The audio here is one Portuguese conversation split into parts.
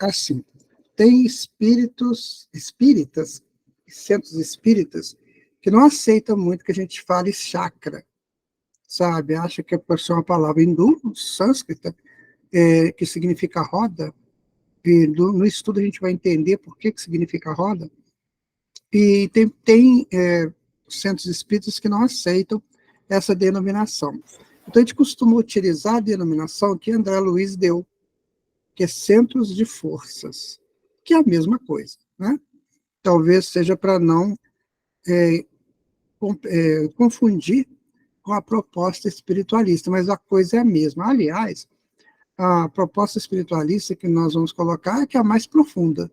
Assim, tem espíritas, centros espíritas, que não aceitam muito que a gente fale chakra, sabe? Acha que por ser uma palavra hindu, sânscrita, que significa roda, e no estudo a gente vai entender por que significa roda, e tem centros espíritas que não aceitam essa denominação. Então, a gente costuma utilizar a denominação que André Luiz deu, que é centros de forças, que é a mesma coisa, né? Talvez seja para não confundir com a proposta espiritualista, mas a coisa é a mesma. Aliás, a proposta espiritualista que nós vamos colocar é que é a mais profunda.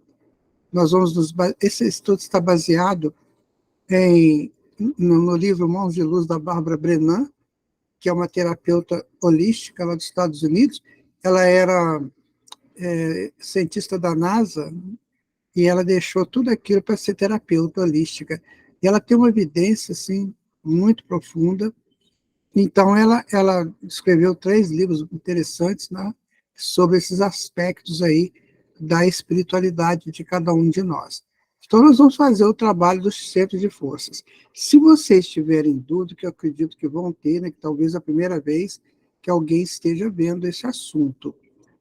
Esse estudo está baseado no livro Mãos de Luz, da Bárbara Brennan, que é uma terapeuta holística lá dos Estados Unidos. Ela era cientista da NASA e ela deixou tudo aquilo para ser terapeuta holística. E ela tem uma evidência assim, muito profunda. Então, ela escreveu 3 livros interessantes, né, sobre esses aspectos aí da espiritualidade de cada um de nós. Então, nós vamos fazer o trabalho dos centros de forças. Se vocês tiverem dúvida, que eu acredito que vão ter, né, que talvez a primeira vez que alguém esteja vendo esse assunto.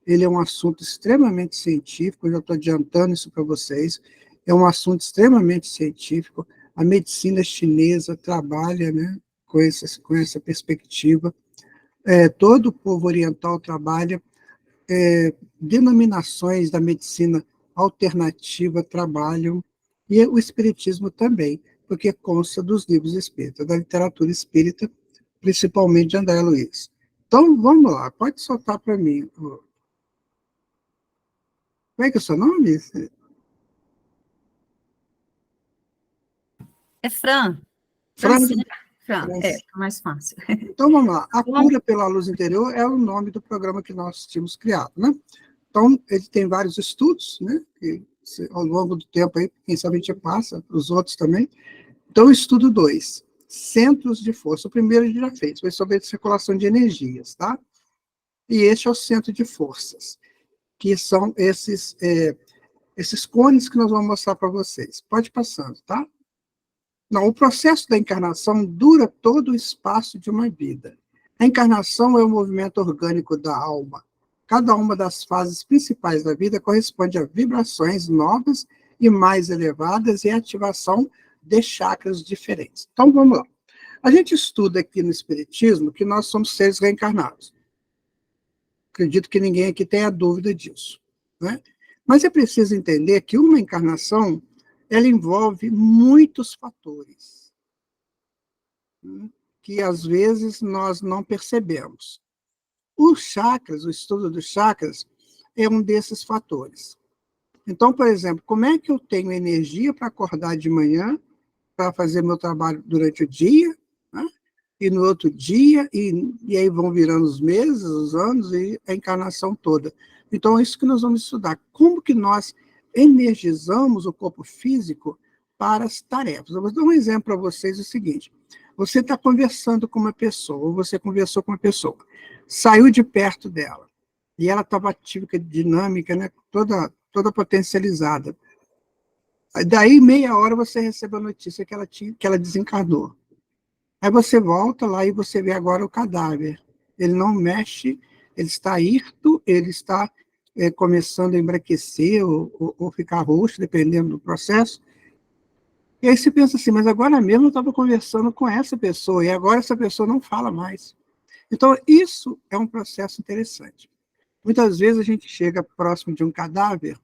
Ele é um assunto extremamente científico, eu já estou adiantando isso para vocês, é um assunto extremamente científico. A medicina chinesa trabalha, né, com essa perspectiva. Todo o povo oriental trabalha, denominações da medicina alternativa trabalham, e o espiritismo também, porque consta dos livros espíritas, da literatura espírita, principalmente de André Luiz. Então, vamos lá, pode soltar para mim. Como é que é o seu nome? É Fran. Fran. Fran, fica mais fácil. Então, vamos lá. A cura pela luz interior é o nome do programa que nós tínhamos criado, né? Então, ele tem vários estudos, né? Que, ao longo do tempo, aí, quem sabe a gente passa, os outros também. Então, estudo 2, centros de força. O primeiro a gente já fez, foi sobre a circulação de energias, tá? E este é o centro de forças, que são esses cones que nós vamos mostrar para vocês. Pode ir passando, tá? Não, o processo da encarnação dura todo o espaço de uma vida. A encarnação é o movimento orgânico da alma. Cada uma das fases principais da vida corresponde a vibrações novas e mais elevadas e ativação de chakras diferentes. Então, vamos lá. A gente estuda aqui no Espiritismo que nós somos seres reencarnados. Acredito que ninguém aqui tenha dúvida disso, né? Mas é preciso entender que uma encarnação ela envolve muitos fatores, né, que às vezes nós não percebemos. Os chakras, o estudo dos chakras, é um desses fatores. Então, por exemplo, como é que eu tenho energia para acordar de manhã, para fazer meu trabalho durante o dia, né? E no outro dia, e aí vão virando os meses, os anos, e a encarnação toda. Então, é isso que nós vamos estudar. Como que nós energizamos o corpo físico para as tarefas. Eu vou dar um exemplo para vocês, o seguinte. Você está conversando com uma pessoa, ou você conversou com uma pessoa, saiu de perto dela, e ela estava atípica, dinâmica, né, toda potencializada. Daí, meia hora, você recebe a notícia que ela desencarnou. Aí você volta lá e você vê agora o cadáver. Ele não mexe, ele está hirto, ele está começando a embranquecer ou ficar roxo, dependendo do processo. E aí você pensa assim, mas agora mesmo eu estava conversando com essa pessoa, e agora essa pessoa não fala mais. Então, isso é um processo interessante. Muitas vezes a gente chega próximo de um cadáver,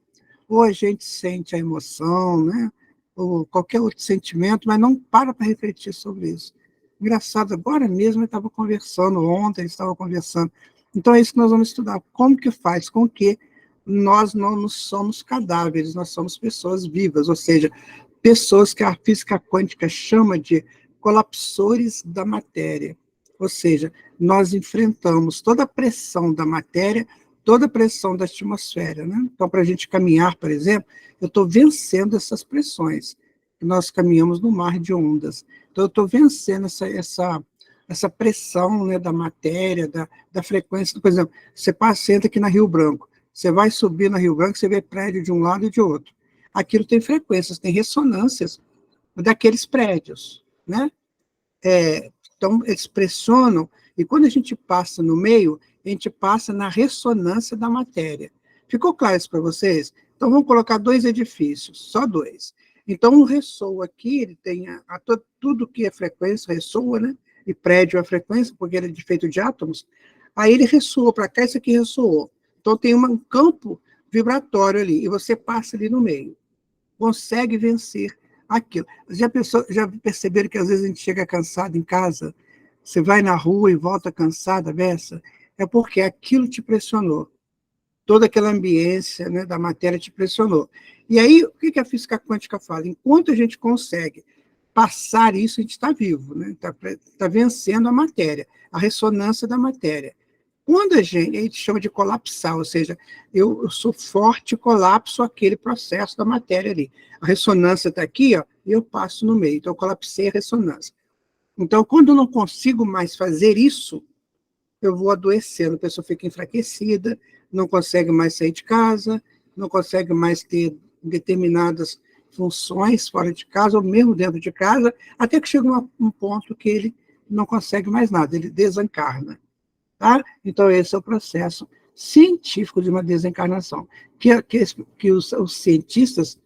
ou a gente sente a emoção, né? Ou qualquer outro sentimento, mas não para refletir sobre isso. Engraçado, agora mesmo eu estava conversando, ontem eu estava conversando. Então é isso que nós vamos estudar. Como que faz com que nós não somos cadáveres, nós somos pessoas vivas, ou seja, pessoas que a física quântica chama de colapsores da matéria. Ou seja, nós enfrentamos toda a pressão da matéria, toda a pressão da atmosfera, né? Então, para a gente caminhar, por exemplo, eu estou vencendo essas pressões. Nós caminhamos no mar de ondas. Então, eu estou vencendo essa pressão, né, da matéria, da frequência. Por exemplo, você entra aqui na Rio Branco, Você vai subir na Rio Branco, você vê prédio de um lado e de outro. Aquilo tem frequências, tem ressonâncias daqueles prédios, né? Então, eles pressionam, e quando a gente passa no meio, a gente passa na ressonância da matéria. Ficou claro isso para vocês? Então, vamos colocar 2 edifícios, só 2. Então, um ressoa aqui, ele tem tudo que é frequência, ressoa, né? E prédio é frequência, porque ele é feito de átomos. Aí ele ressoa para cá, isso aqui ressoou. Então, tem um campo vibratório ali, e você passa ali no meio. Consegue vencer aquilo. Já perceberam que às vezes a gente chega cansado em casa, você vai na rua e volta cansada, Bessa? É porque aquilo te pressionou. Toda aquela ambiência, né, da matéria te pressionou. E aí, o que a física quântica fala? Enquanto a gente consegue passar isso, a gente está vivo, né? Tá vencendo a matéria, a ressonância da matéria. Quando a gente chama de colapsar, ou seja, eu sou forte e colapso aquele processo da matéria ali. A ressonância está aqui, ó, e eu passo no meio. Então, eu colapsei a ressonância. Então, quando eu não consigo mais fazer isso, eu vou adoecendo, a pessoa fica enfraquecida, não consegue mais sair de casa, não consegue mais ter determinadas funções fora de casa, ou mesmo dentro de casa, até que chega um ponto que ele não consegue mais nada, ele desencarna. Tá? Então, esse é o processo científico de uma desencarnação, que os cientistas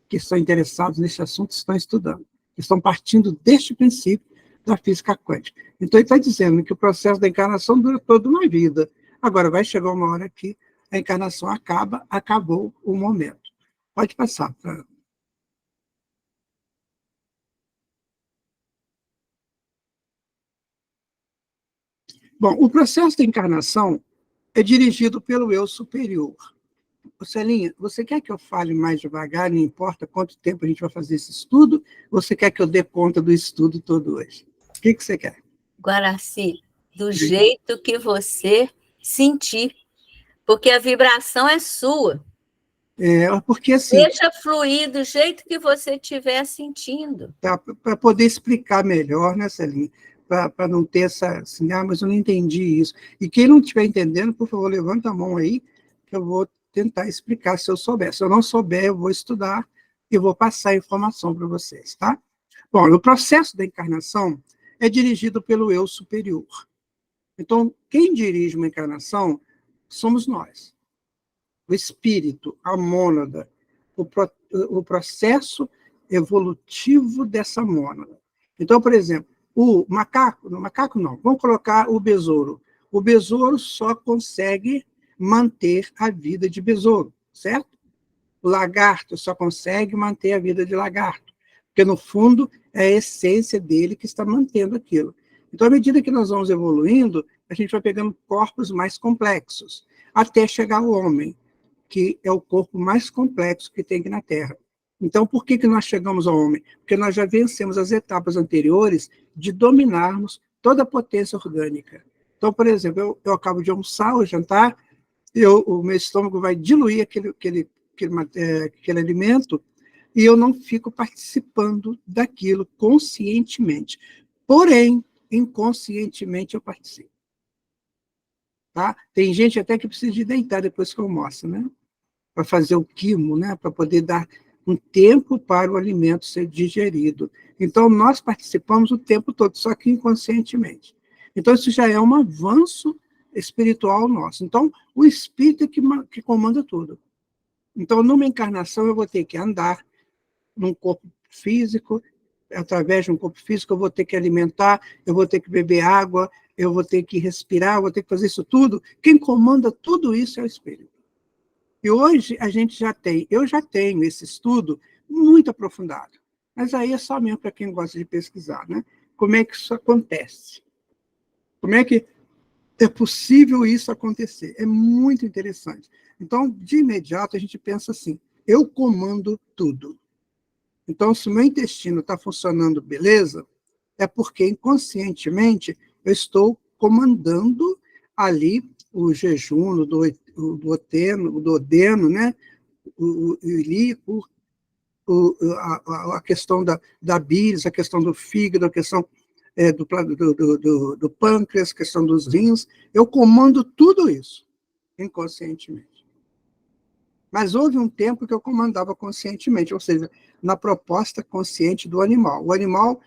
que estão interessados nesse assunto estão estudando, estão partindo deste princípio da física quântica. Então, ele está dizendo que o processo da encarnação dura toda uma vida. Agora, vai chegar uma hora que a encarnação acabou o momento. Pode passar. Bom, o processo da encarnação é dirigido pelo eu superior. Celinha, você quer que eu fale mais devagar, não importa quanto tempo a gente vai fazer esse estudo, ou você quer que eu dê conta do estudo todo hoje? O que você quer? Guaraci, do jeito que você sentir, porque a vibração é sua. Porque assim... Deixa fluir do jeito que você estiver sentindo. Tá, para poder explicar melhor, né, Celinha? Para não ter essa... Assim, mas eu não entendi isso. E quem não estiver entendendo, por favor, levanta a mão aí, que eu vou tentar explicar se eu souber. Se eu não souber, eu vou estudar e vou passar a informação para vocês, tá? Bom, o processo da encarnação é dirigido pelo eu superior. Então, quem dirige uma encarnação somos nós. O espírito, a mônada, o processo evolutivo dessa mônada. Então, por exemplo, o macaco não, vamos colocar o besouro. O besouro só consegue manter a vida de besouro, certo? O lagarto só consegue manter a vida de lagarto, porque, no fundo, é a essência dele que está mantendo aquilo. Então, à medida que nós vamos evoluindo, a gente vai pegando corpos mais complexos, até chegar ao homem, que é o corpo mais complexo que tem aqui na Terra. Então, por que nós chegamos ao homem? Porque nós já vencemos as etapas anteriores de dominarmos toda a potência orgânica. Então, por exemplo, eu acabo de almoçar ou jantar, o meu estômago vai diluir aquele alimento e eu não fico participando daquilo conscientemente. Porém, inconscientemente eu participo. Tá? Tem gente até que precisa de deitar depois que almoça, né? Para fazer o quimo, né? Para poder dar um tempo para o alimento ser digerido. Então, nós participamos o tempo todo, só que inconscientemente. Então, isso já é um avanço espiritual nosso. Então, o espírito é que comanda tudo. Então, numa encarnação, eu vou ter que andar num corpo físico, através de um corpo físico, eu vou ter que alimentar, eu vou ter que beber água, eu vou ter que respirar, eu vou ter que fazer isso tudo. Quem comanda tudo isso é o espírito. E hoje eu já tenho esse estudo muito aprofundado, mas aí é só mesmo para quem gosta de pesquisar, né? Como é que isso acontece? Como é que é possível isso acontecer? É muito interessante. Então, de imediato, a gente pensa assim, eu comando tudo. Então, se o meu intestino está funcionando beleza, é porque inconscientemente eu estou comandando ali o jejum, o duodeno, né? O ilíaco, a questão da bilis, a questão do fígado, a questão do pâncreas, a questão dos rins. Eu comando tudo isso inconscientemente. Mas houve um tempo que eu comandava conscientemente, ou seja, na proposta consciente do animal. O animal,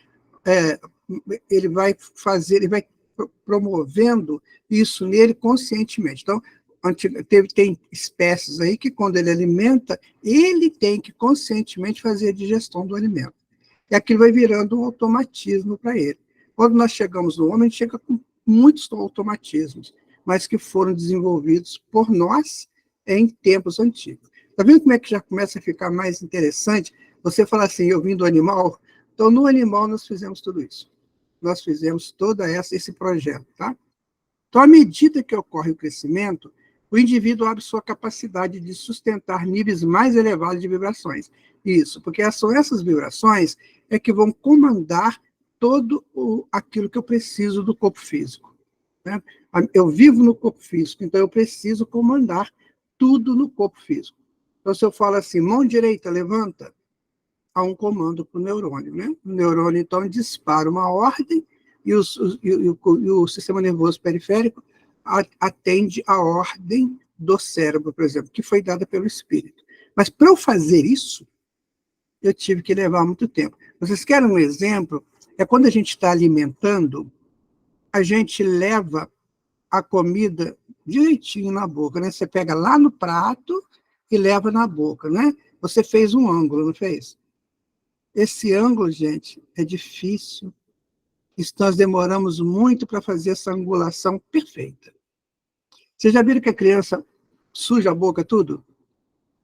ele vai promovendo isso nele conscientemente. Então, tem espécies aí que, quando ele alimenta, ele tem que conscientemente fazer a digestão do alimento. E aquilo vai virando um automatismo para ele. Quando nós chegamos no homem, a gente chega com muitos automatismos, mas que foram desenvolvidos por nós em tempos antigos. Está vendo como é que já começa a ficar mais interessante? Você fala assim, eu vim do animal. Então, no animal, nós fizemos tudo isso. Nós fizemos todo esse projeto, tá? Então, à medida que ocorre o crescimento, o indivíduo abre sua capacidade de sustentar níveis mais elevados de vibrações. Isso, porque são essas vibrações que vão comandar todo aquilo que eu preciso do corpo físico. Né? Eu vivo no corpo físico, então eu preciso comandar tudo no corpo físico. Então, se eu falo assim, mão direita, levanta, há um comando para o neurônio. Né? O neurônio, então, dispara uma ordem e o sistema nervoso periférico atende à ordem do cérebro, por exemplo, que foi dada pelo espírito. Mas, para eu fazer isso, eu tive que levar muito tempo. Vocês querem um exemplo? É quando a gente está alimentando, a gente leva a comida direitinho na boca, né? Você pega lá no prato e leva na boca, né? Você fez um ângulo, não fez? Esse ângulo, gente, é difícil. Nós demoramos muito para fazer essa angulação perfeita. Vocês já viram que a criança suja a boca tudo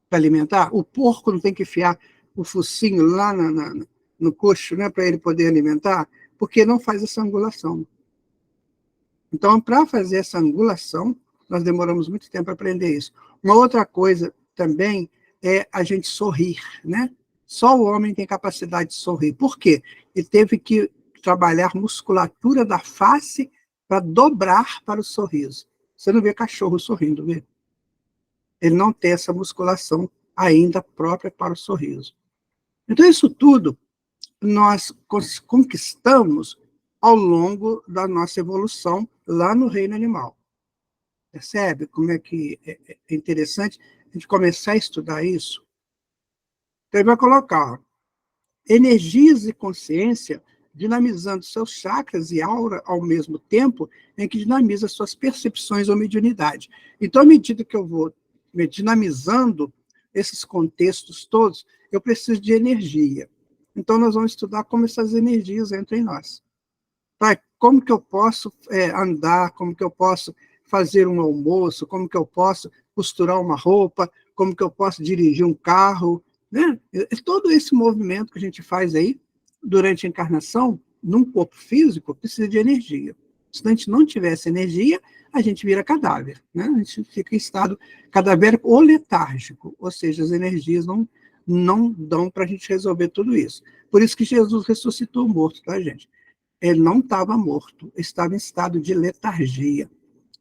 para alimentar? O porco não tem que enfiar o focinho lá no coxo, né, para ele poder alimentar, porque não faz essa angulação. Então, para fazer essa angulação, nós demoramos muito tempo para aprender isso. Uma outra coisa também é a gente sorrir, né? Só o homem tem capacidade de sorrir. Por quê? Ele teve que trabalhar musculatura da face para dobrar para o sorriso. Você não vê cachorro sorrindo, vê? Ele não tem essa musculação ainda própria para o sorriso. Então, isso tudo nós conquistamos ao longo da nossa evolução lá no reino animal. Percebe como é que é interessante a gente começar a estudar isso? Então, ele vai colocar, ó, energias e consciência dinamizando seus chakras e aura ao mesmo tempo em que dinamiza suas percepções ou mediunidade. Então, à medida que eu vou me dinamizando esses contextos todos, eu preciso de energia. Então, nós vamos estudar como essas energias entram em nós. Tá? Como que eu posso andar, como que eu posso fazer um almoço, como que eu posso costurar uma roupa, como que eu posso dirigir um carro, né? Todo esse movimento que a gente faz aí, durante a encarnação, num corpo físico, precisa de energia. Se a gente não tivesse energia, a gente vira cadáver, né? A gente fica em estado cadavérico ou letárgico, ou seja, as energias não dão para a gente resolver tudo isso. Por isso que Jesus ressuscitou morto, tá, gente? Ele não estava morto, estava em estado de letargia,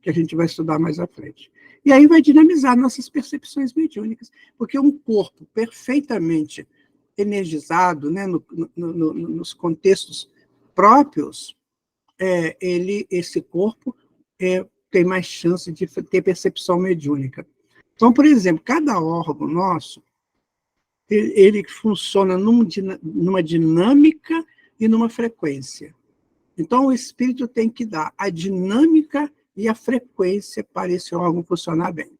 que a gente vai estudar mais à frente. E aí vai dinamizar nossas percepções mediúnicas, porque um corpo perfeitamente energizado, né, nos contextos próprios, esse corpo tem mais chance de ter percepção mediúnica. Então, por exemplo, cada órgão nosso, ele funciona numa dinâmica e numa frequência. Então, o espírito tem que dar a dinâmica e a frequência para esse órgão funcionar bem.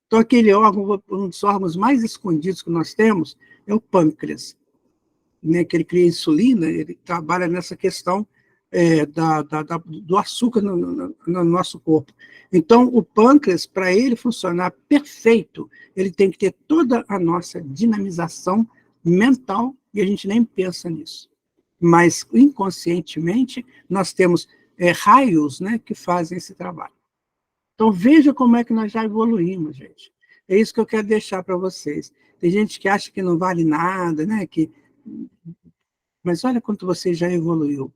Então, aquele órgão, um dos órgãos mais escondidos que nós temos é o pâncreas, né, que ele cria insulina, ele trabalha nessa questão do açúcar no nosso corpo. Então, o pâncreas, para ele funcionar perfeito, ele tem que ter toda a nossa dinamização mental, e a gente nem pensa nisso. Mas, inconscientemente, nós temos raios, né, que fazem esse trabalho. Então, veja como é que nós já evoluímos, gente. É isso que eu quero deixar para vocês. Tem gente que acha que não vale nada, né? Mas olha quanto você já evoluiu.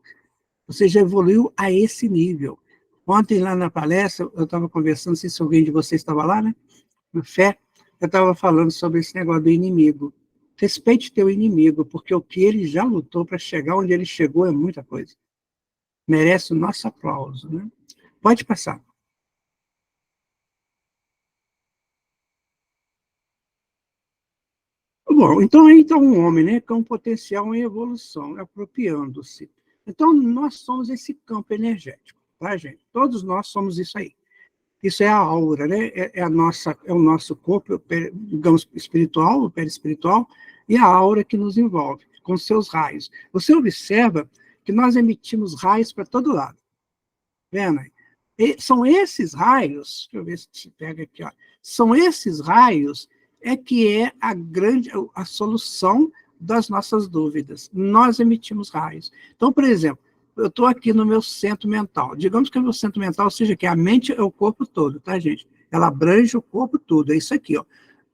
Você já evoluiu a esse nível. Ontem, lá na palestra, eu estava conversando, não sei se alguém de vocês estava lá, né? Na fé, eu estava falando sobre esse negócio do inimigo. Respeite teu inimigo, porque o que ele já lutou para chegar onde ele chegou é muita coisa. Merece o nosso aplauso, né? Pode passar. Bom, então aí está um homem, né, com um potencial em evolução, apropriando-se. Então, nós somos esse campo energético, tá, gente? Todos nós somos isso aí. Isso é a aura, né? É o nosso corpo, digamos, espiritual, o perispiritual, e a aura que nos envolve, com seus raios. Você observa que nós emitimos raios para todo lado. Vendo aí? E são esses raios, deixa eu ver se pega aqui, ó. São esses raios que é a solução das nossas dúvidas. Nós emitimos raios. Então, por exemplo, eu estou aqui no meu centro mental. Digamos que o meu centro mental seja que a mente é o corpo todo, tá, gente? Ela abrange o corpo todo, é isso aqui, ó.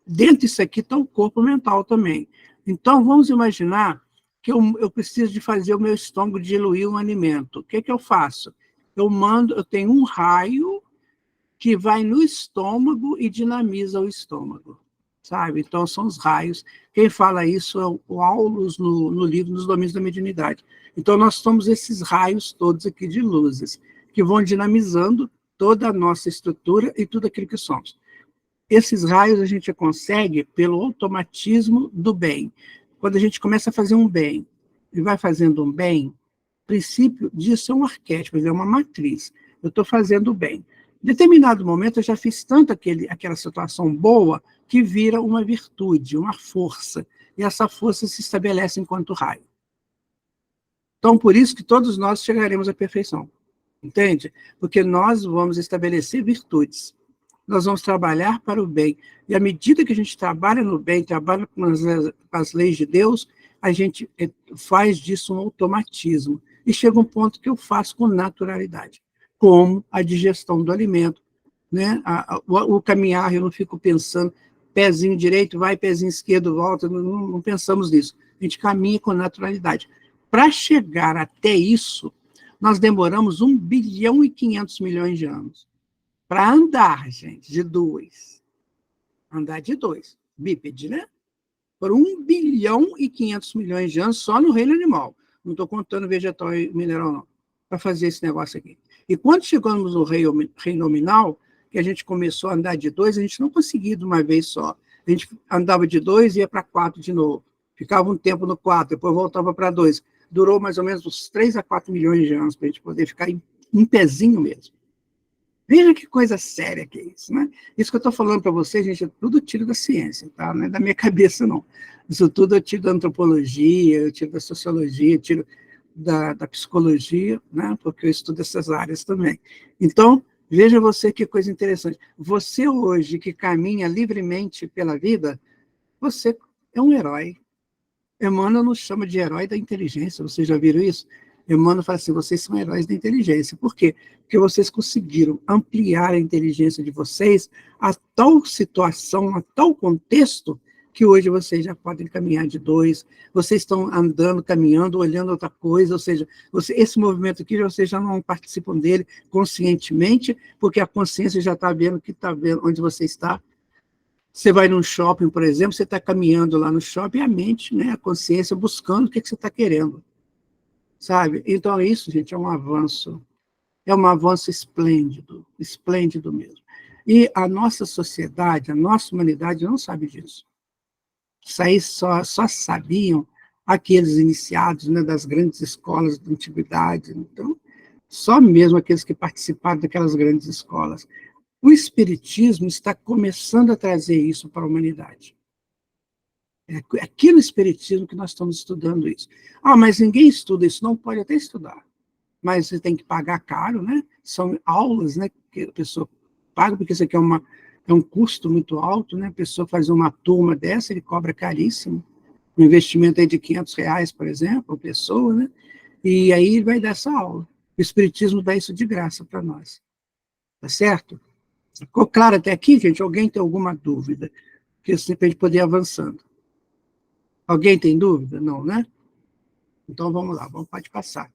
Dentro disso aqui está o corpo mental também. Então, vamos imaginar que eu preciso de fazer o meu estômago diluir um alimento. O que eu faço? Eu tenho um raio que vai no estômago e dinamiza o estômago, sabe? Então, são os raios. Quem fala isso é o Aulus no livro Nos Domínios da Mediunidade. Então, nós somos esses raios todos aqui de luzes, que vão dinamizando toda a nossa estrutura e tudo aquilo que somos. Esses raios a gente consegue pelo automatismo do bem. Quando a gente começa a fazer um bem e vai fazendo um bem, o princípio disso é um arquétipo, é uma matriz. Eu estou fazendo o bem. Em determinado momento, eu já fiz tanto aquela situação boa que vira uma virtude, uma força. E essa força se estabelece enquanto raio. Então, por isso que todos nós chegaremos à perfeição. Entende? Porque nós vamos estabelecer virtudes. Nós vamos trabalhar para o bem. E à medida que a gente trabalha no bem, trabalha com as leis de Deus, a gente faz disso um automatismo. E chega um ponto que eu faço com naturalidade, como a digestão do alimento, né? O caminhar, eu não fico pensando, pezinho direito vai, pezinho esquerdo volta, não pensamos nisso. A gente caminha com naturalidade. Para chegar até isso, nós demoramos 1 bilhão e 500 milhões de anos. Para andar, gente, de 2. Andar de 2. Bípede, né? Por 1 bilhão e 500 milhões de anos só no reino animal. Não estou contando vegetal e mineral, não. Para fazer esse negócio aqui. E quando chegamos no reino nominal, que a gente começou a andar de 2, a gente não conseguia de uma vez só. A gente andava de 2 e ia para 4 de novo. Ficava um tempo no 4, depois voltava para 2. Durou mais ou menos uns 3 a 4 milhões de anos para a gente poder ficar em pezinho mesmo. Veja que coisa séria que é isso, né? Isso que eu estou falando para vocês, gente, é tudo tiro da ciência, tá? Não é da minha cabeça, não. Isso tudo eu tiro da antropologia, eu tiro da sociologia, eu tiro da psicologia, né? Porque eu estudo essas áreas também. Então, veja você que coisa interessante. Você hoje que caminha livremente pela vida, você é um herói. Emmanuel nos chama de herói da inteligência, vocês já viram isso? Emmanuel fala assim, vocês são heróis da inteligência. Por quê? Porque vocês conseguiram ampliar a inteligência de vocês a tal situação, a tal contexto, que hoje vocês já podem caminhar de 2, vocês estão andando, caminhando, olhando outra coisa, ou seja, esse movimento aqui, vocês já não participam dele conscientemente, porque a consciência já está vendo que está vendo onde você está. Você vai num shopping, por exemplo, você está caminhando lá no shopping, e a mente, né, a consciência, buscando o que você está querendo. Sabe? Então, isso, gente, é um avanço esplêndido, esplêndido mesmo. E a nossa sociedade, a nossa humanidade não sabe disso. Isso aí só sabiam aqueles iniciados, né, das grandes escolas da antiguidade. Então, só mesmo aqueles que participaram daquelas grandes escolas. O Espiritismo está começando a trazer isso para a humanidade. É aqui no Espiritismo que nós estamos estudando isso. Ah, mas ninguém estuda isso, não pode até estudar. Mas você tem que pagar caro, né? São aulas, né, que a pessoa paga, porque isso aqui é um custo muito alto, né? A pessoa fazer uma turma dessa, ele cobra caríssimo. Um investimento aí de R$500, por exemplo, a pessoa, né? E aí ele vai dar essa aula. O Espiritismo dá isso de graça para nós. Tá certo? Ficou claro até aqui, gente? Alguém tem alguma dúvida? Porque assim, para a gente poder ir avançando. Alguém tem dúvida? Não, né? Então, vamos lá, pode passar.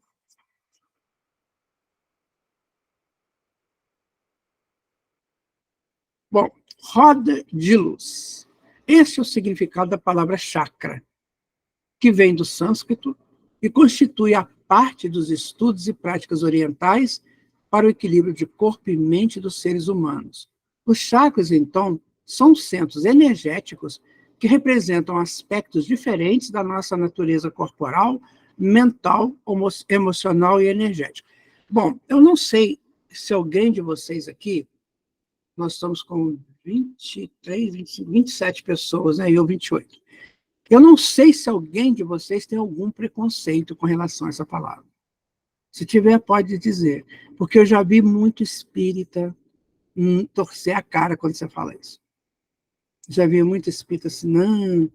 Bom, roda de luz. Esse é o significado da palavra chakra, que vem do sânscrito e constitui a parte dos estudos e práticas orientais para o equilíbrio de corpo e mente dos seres humanos. Os chakras, então, são centros energéticos que representam aspectos diferentes da nossa natureza corporal, mental, emocional e energética. Bom, eu não sei se alguém de vocês aqui, nós estamos com 23, 25, 27 pessoas, né? Eu 28. Eu não sei se alguém de vocês tem algum preconceito com relação a essa palavra. Se tiver, pode dizer, porque eu já vi muito espírita torcer a cara quando você fala isso. Já vi muito espírita assim, não,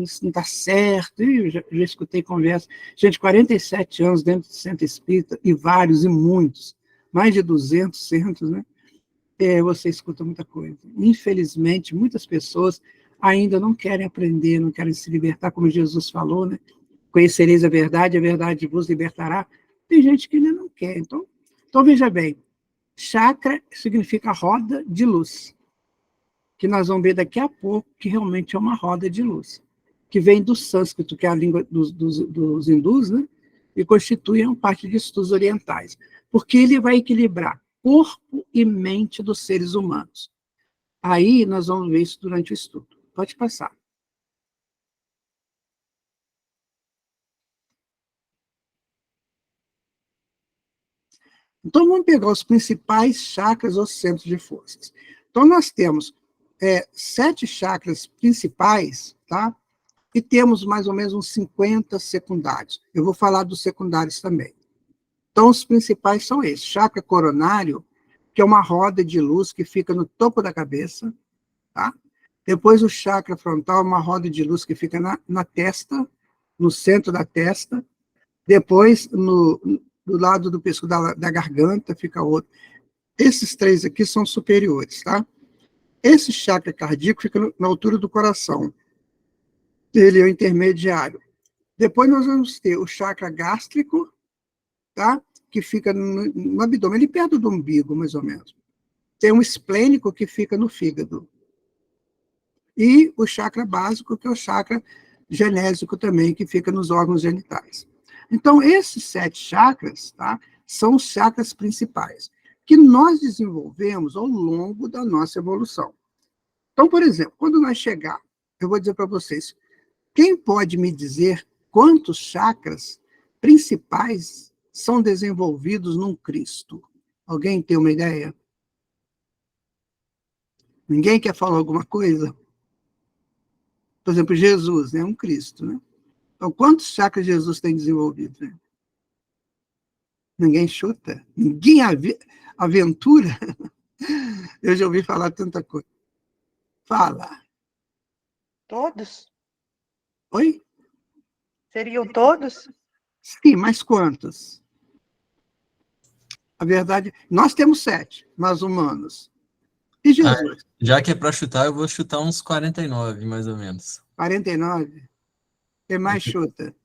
isso não está certo. Eu já escutei conversa. Gente, 47 anos dentro do centro espírita, e vários, e muitos, mais de 200 centros, né? Você escuta muita coisa. Infelizmente, muitas pessoas ainda não querem aprender, não querem se libertar, como Jesus falou, né? Conhecereis a verdade vos libertará. Tem gente que ainda não quer. Então veja bem, chakra significa roda de luz, que nós vamos ver daqui a pouco que realmente é uma roda de luz, que vem do sânscrito, que é a língua dos hindus, né? E constitui uma parte de estudos orientais, porque ele vai equilibrar corpo e mente dos seres humanos. Aí nós vamos ver isso durante o estudo. Pode passar. Então, vamos pegar os principais chakras ou centros de forças. Então, nós temos 7 chakras principais, tá? E temos mais ou menos uns 50 secundários. Eu vou falar dos secundários também. Então, os principais são esses. Chakra coronário, que é uma roda de luz que fica no topo da cabeça, tá? Depois, o chakra frontal, uma roda de luz que fica na testa, no centro da testa. Depois, do lado do pescoço, da garganta, fica outro. Esses 3 aqui são superiores, tá? Esse chakra cardíaco fica na altura do coração. Ele é o intermediário. Depois nós vamos ter o chakra gástrico, tá? Que fica no abdômen, ali perto do umbigo, mais ou menos. Tem um esplênico que fica no fígado. E o chakra básico, que é o chakra genésico também, que fica nos órgãos genitais. Então, esses 7 chakras, tá, são os chakras principais, que nós desenvolvemos ao longo da nossa evolução. Então, por exemplo, quando nós chegar, eu vou dizer para vocês, quem pode me dizer quantos chakras principais são desenvolvidos num Cristo? Alguém tem uma ideia? Ninguém quer falar alguma coisa? Por exemplo, Jesus, né, um Cristo, né? Então, quantos chakras Jesus tem desenvolvido? Né? Ninguém chuta, ninguém aventura. Eu já ouvi falar tanta coisa. Fala. Todos? Oi? Seriam todos? Sim, mas quantos? A verdade, nós temos 7, nós humanos. E Jesus? Já que é para chutar, eu vou chutar uns 49, mais ou menos. 49? Quem mais chuta?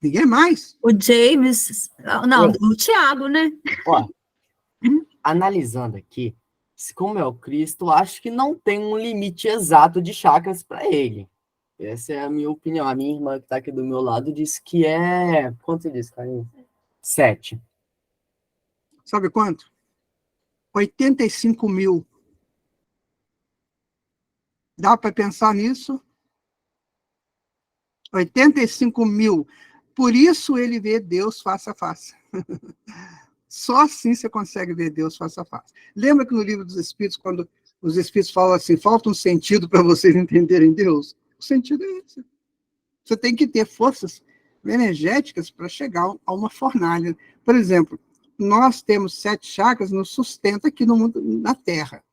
Ninguém mais? O James, não, o Tiago, né? Ó, analisando aqui, como é o Cristo, acho que não tem um limite exato de chakras para ele. Essa é a minha opinião. A minha irmã que está aqui do meu lado disse que é... Quanto você disse, Carinho? 7. Sabe quanto? 85 mil. Dá para pensar nisso? 85 mil. Por isso ele vê Deus face a face. Só assim você consegue ver Deus face a face. Lembra que no livro dos Espíritos, quando os Espíritos falam assim, falta um sentido para vocês entenderem Deus? O sentido é esse. Você tem que ter forças energéticas para chegar a uma fornalha. Por exemplo, nós temos 7 chakras, nos sustenta aqui no mundo, na Terra.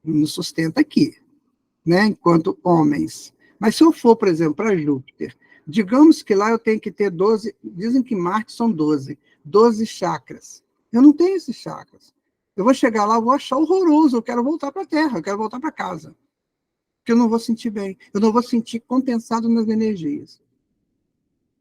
Nos sustenta aqui, né, enquanto homens. Mas se eu for, por exemplo, para Júpiter, digamos que lá eu tenho que ter 12, dizem que Marte são 12 chakras. Eu não tenho esses chakras. Eu vou chegar lá, eu vou achar horroroso, eu quero voltar para a Terra, eu quero voltar para casa. Porque eu não vou sentir bem, eu não vou sentir compensado nas energias.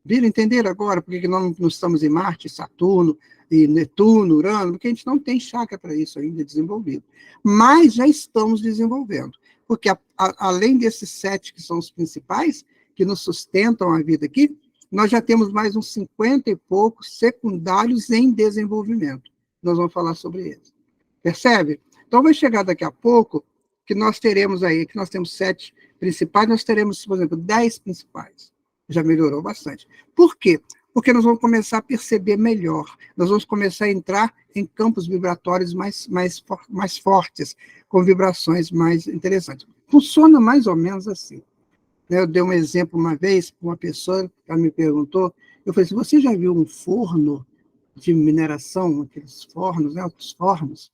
Viram, entenderam agora por que nós não estamos em Marte, Saturno, e Netuno, Urano? Porque a gente não tem chakra para isso ainda desenvolvido. Mas já estamos desenvolvendo. Porque além desses 7 que são os principais, que nos sustentam a vida aqui, nós já temos mais uns 50 e poucos secundários em desenvolvimento. Nós vamos falar sobre eles. Percebe? Então vai chegar daqui a pouco que nós teremos aí, que nós temos 7 principais, nós teremos, por exemplo, 10 principais. Já melhorou bastante. Por quê? Porque nós vamos começar a perceber melhor, nós vamos começar a entrar em campos vibratórios mais fortes, com vibrações mais interessantes. Funciona mais ou menos assim. Eu dei um exemplo uma vez para uma pessoa, ela me perguntou, eu falei assim, você já viu um forno de mineração, aqueles fornos, né, altos fornos?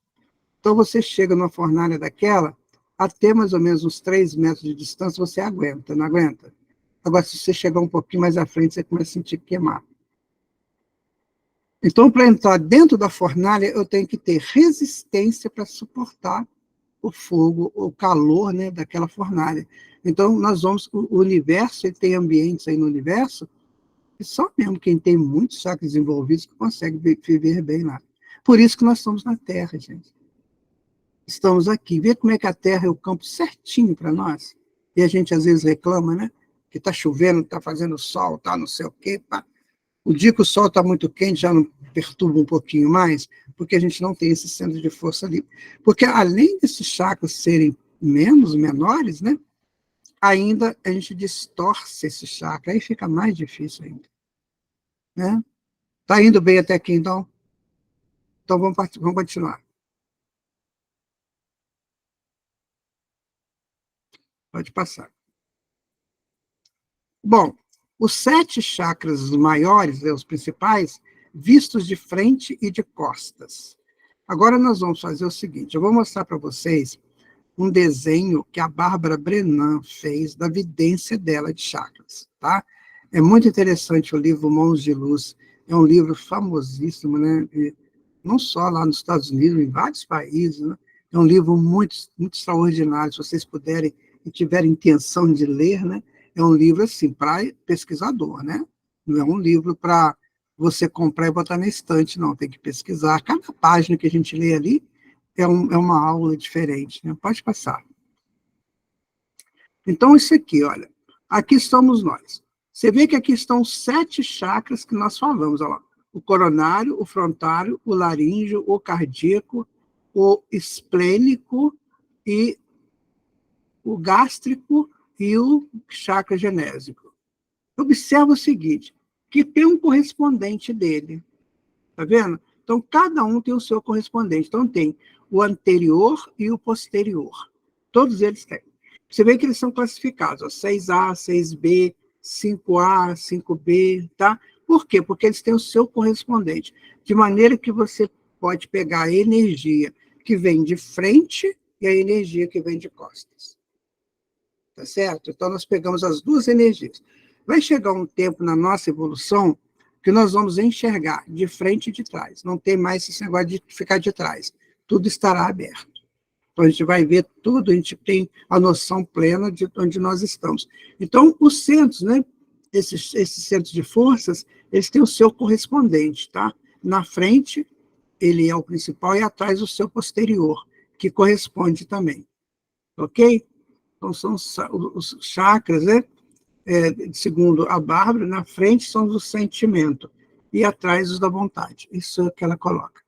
Então você chega numa fornalha daquela, até mais ou menos uns 3 metros de distância, você aguenta, não aguenta? Agora, se você chegar um pouquinho mais à frente, você começa a sentir queimar. Então, para entrar dentro da fornalha, eu tenho que ter resistência para suportar o fogo, o calor, né, daquela fornalha. Então, o universo, ele tem ambientes aí no universo, que só mesmo quem tem muitos chakras desenvolvidos que consegue viver bem lá. Por isso que nós estamos na Terra, gente. Estamos aqui. Vê como é que a Terra é o campo certinho para nós. E a gente às vezes reclama, né? Que está chovendo, está fazendo sol, está não sei o quê. Pá. O dia que o sol está muito quente já não perturba um pouquinho mais, porque a gente não tem esse centro de força ali. Porque além desses chakras serem menores, né? Ainda a gente distorce esse chakra, aí fica mais difícil ainda. Né? Tá indo bem até aqui, então? Então vamos continuar. Pode passar. Bom, os 7 chakras maiores, né, os principais, vistos de frente e de costas. Agora nós vamos fazer o seguinte, eu vou mostrar para vocês um desenho que a Bárbara Brennan fez da vidência dela de chakras, tá? É muito interessante o livro Mãos de Luz, é um livro famosíssimo, né? E não só lá nos Estados Unidos, em vários países, né? É um livro muito, muito extraordinário, se vocês puderem e tiverem intenção de ler, né? É um livro, assim, para pesquisador, né? Não é um livro para você comprar e botar na estante, não, tem que pesquisar. Cada página que a gente lê ali é uma aula diferente, né? Pode passar. Então, isso aqui, olha, aqui estamos nós. Você vê que aqui estão 7 chakras que nós falamos, olha lá. O coronário, o frontário, o laríngeo, o cardíaco, o esplênico e o gástrico e o chakra genésico. Observa o seguinte, que tem um correspondente dele, tá vendo? Então, cada um tem o seu correspondente. Então, tem o anterior e o posterior. Todos eles têm. Você vê que eles são classificados, ó, 6A, 6B, 5A, 5B, tá? Por quê? Porque eles têm o seu correspondente. De maneira que você pode pegar a energia que vem de frente e a energia que vem de costas. Tá certo? Então, nós pegamos as duas energias. Vai chegar um tempo na nossa evolução que nós vamos enxergar de frente e de trás. Não tem mais esse negócio de ficar de trás. Tudo estará aberto. Então, a gente vai ver tudo, a gente tem a noção plena de onde nós estamos. Então, os centros, né? Esses centros de forças, eles têm o seu correspondente, tá? Na frente, ele é o principal, e atrás o seu posterior, que corresponde também. Ok? Então, são os chakras, né? Segundo a Bárbara, na frente são os do sentimento, e atrás os da vontade. Isso é o que ela coloca.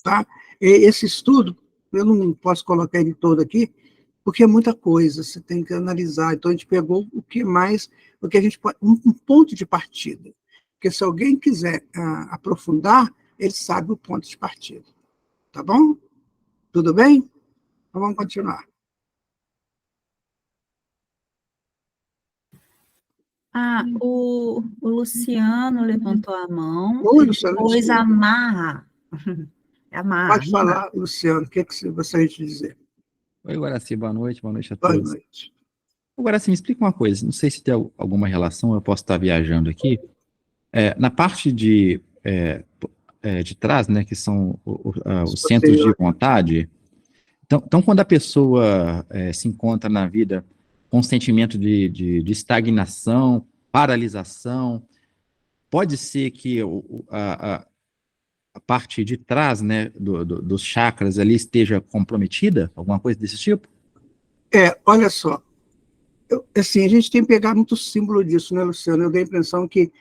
Tá? Esse estudo, eu não posso colocar ele todo aqui, porque é muita coisa, você tem que analisar. Então, a gente pegou o que mais, o que a gente pode, um ponto de partida. Porque se alguém quiser aprofundar, ele sabe o ponto de partida. Tá bom? Tudo bem? Então, vamos continuar. O Luciano levantou a mão. Oi, Luciano. Depois amarra. Amarra. Pode falar, Luciano, o que você gostaria de dizer? Oi, Guaraci, boa noite a Boa todos. noite. Agora, assim, me explica uma coisa, não sei se tem alguma relação, eu posso estar viajando aqui. Na parte de trás, né, que são os centros de vontade, então quando a pessoa se encontra na vida com um sentimento de estagnação, paralisação, pode ser que a parte de trás, né, dos chakras ali esteja comprometida? Alguma coisa desse tipo? Olha só, assim, a gente tem que pegar muito símbolo disso, né, Luciano? Eu dei a impressão que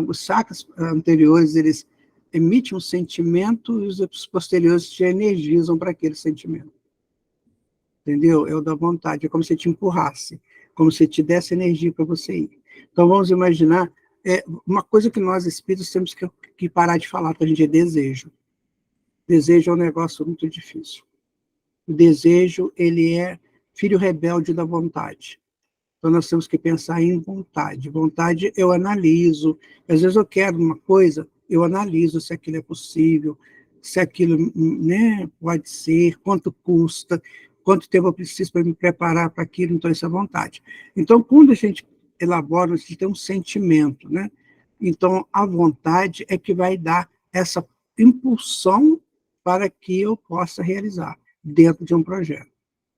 os chakras anteriores, eles emitem um sentimento e os posteriores te energizam para aquele sentimento. entendeu? É o da vontade, é como se te empurrasse, como se te desse energia para você ir. Então, vamos imaginar, uma coisa que nós, espíritos, temos que parar de falar para a gente é desejo. Desejo é um negócio muito difícil. O desejo, ele é filho rebelde da vontade. Então, nós temos que pensar em vontade. Vontade, eu analiso. Às vezes eu quero uma coisa, eu analiso se aquilo é possível, se aquilo, né, pode ser, quanto custa, quanto tempo eu preciso para me preparar para aquilo. Então, isso é vontade. Então, quando a gente elabora, a gente tem um sentimento, né? Então, a vontade é que vai dar essa impulsão para que eu possa realizar dentro de um projeto.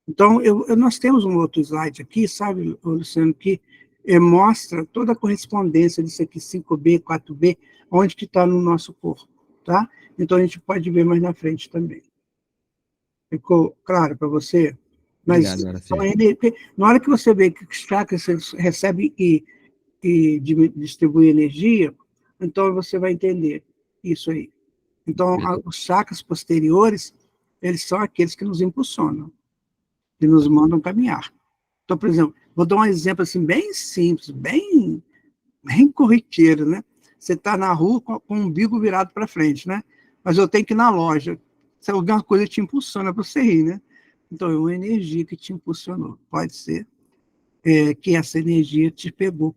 Então, nós temos um outro slide aqui, sabe, Luciano, que mostra toda a correspondência disso aqui, 5B, 4B, onde que está no nosso corpo, tá? Então, a gente pode ver mais na frente também. Ficou claro para você? Mas, Obrigado, Araceli. na hora que você vê que os chakras recebem e distribui energia, então você vai entender isso aí. Então, os chakras posteriores, eles são aqueles que nos impulsionam, que nos mandam caminhar. Então, por exemplo, vou dar um exemplo assim, bem simples, bem corriqueiro, né? Você está na rua com o umbigo virado para frente, né? Mas eu tenho que ir na loja. Se alguma coisa te impulsiona para você ir, né? Então, é uma energia que te impulsionou. Pode ser que essa energia te pegou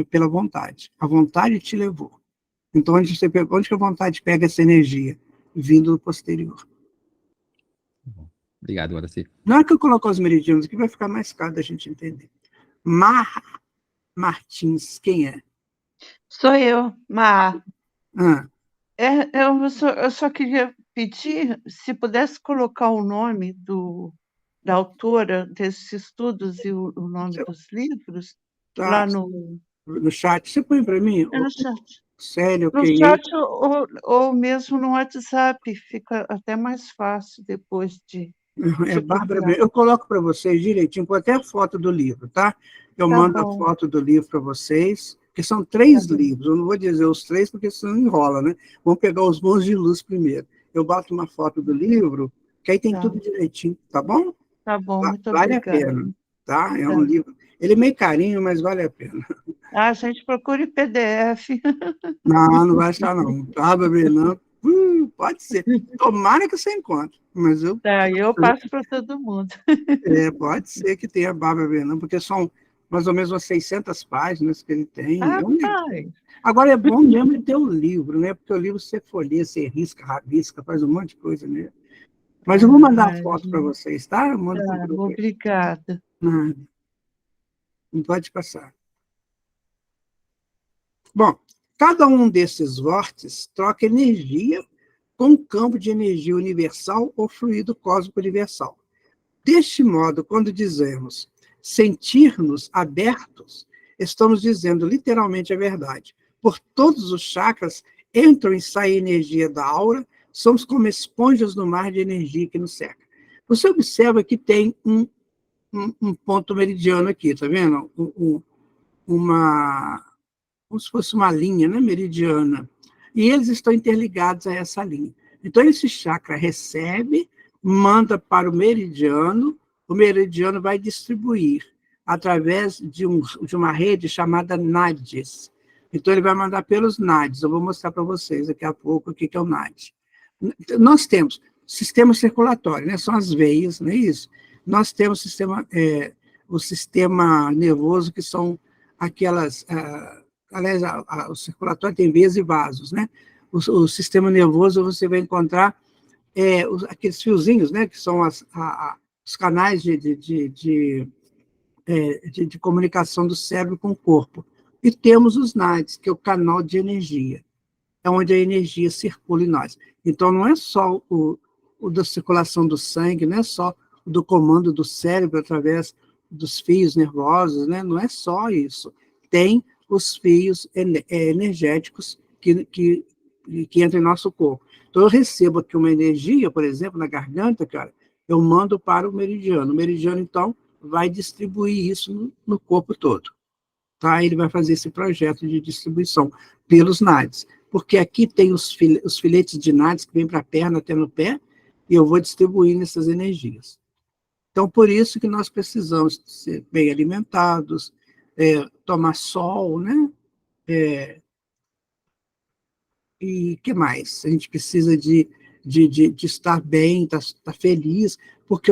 pela vontade. A vontade te levou. Então, onde que a vontade pega essa energia? Vindo do posterior. Obrigado, Araceli. Na hora que eu colocar os meridianos aqui, vai ficar mais claro da gente entender. Martins, quem é? Sou eu, Mar. Ah, Eu só queria pedir se pudesse colocar o nome da autora desses estudos e o nome dos livros tá. lá no chat. Você põe para mim? chat. Sério, No ok. chat ou mesmo no WhatsApp, fica até mais fácil depois de Bárbara, procurar. eu coloco para vocês direitinho, põe até a foto do livro, tá? Eu mando a foto do livro para vocês, que são 3 livros. Eu não vou dizer os 3, porque senão enrola, né? Vamos pegar os bons de luz primeiro. Eu boto uma foto do livro, que aí tem tudo direitinho, tá bom? Tá bom, muito vale obrigada. a pena, tá? É um livro. Ele é meio carinho, mas vale a pena. A gente procure PDF. Não vai achar, não. Tá, bebê, não. Pode ser. Tomara que você encontre. Mas eu passo para todo mundo. Pode ser que tenha Bárbara Vernon, porque são mais ou menos umas 600 páginas que ele tem. Agora, é bom mesmo ele ter o livro, né? Porque o livro você folheia, você risca, rabisca, faz um monte de coisa nele. Mas eu vou mandar a foto para vocês, tá? Eu mando Obrigada. Nada. Não pode passar. Bom, cada um desses vórtices troca energia com um campo de energia universal ou fluido cósmico universal. Deste modo, quando dizemos sentir-nos abertos, estamos dizendo literalmente a verdade. Por todos os chakras entram e saem energia da aura, somos como esponjas no mar de energia que nos cerca. Você observa que tem um ponto meridiano aqui, tá vendo? Como se fosse uma linha, né, meridiana. E eles estão interligados a essa linha. Então, esse chakra recebe, manda para o meridiano vai distribuir através de uma rede chamada NADs. Então, ele vai mandar pelos NADs. Eu vou mostrar para vocês daqui a pouco o que é o NAD. Nós temos sistema circulatório, né? São as veias, não é isso? Nós temos o sistema nervoso, que são aquelas... aliás, o circulatório tem veias e vasos, né? O sistema nervoso, você vai encontrar aqueles fiozinhos, né? Que são os canais de comunicação do cérebro com o corpo. E temos os NADs, que é o canal de energia. É onde a energia circula em nós. Então, não é só o da circulação do sangue, não é só o do comando do cérebro através dos fios nervosos, né? Não é só isso. Tem os fios energéticos que entram em nosso corpo. Então, eu recebo aqui uma energia, por exemplo, na garganta, cara, eu mando para o meridiano. O meridiano, então, vai distribuir isso no corpo todo. Tá? Ele vai fazer esse projeto de distribuição pelos NADs. Porque aqui tem os filetes de NADs que vêm para a perna até no pé, e eu vou distribuindo essas energias. Então, por isso que nós precisamos ser bem alimentados, tomar sol, né? E que mais? A gente precisa de estar bem, estar feliz, porque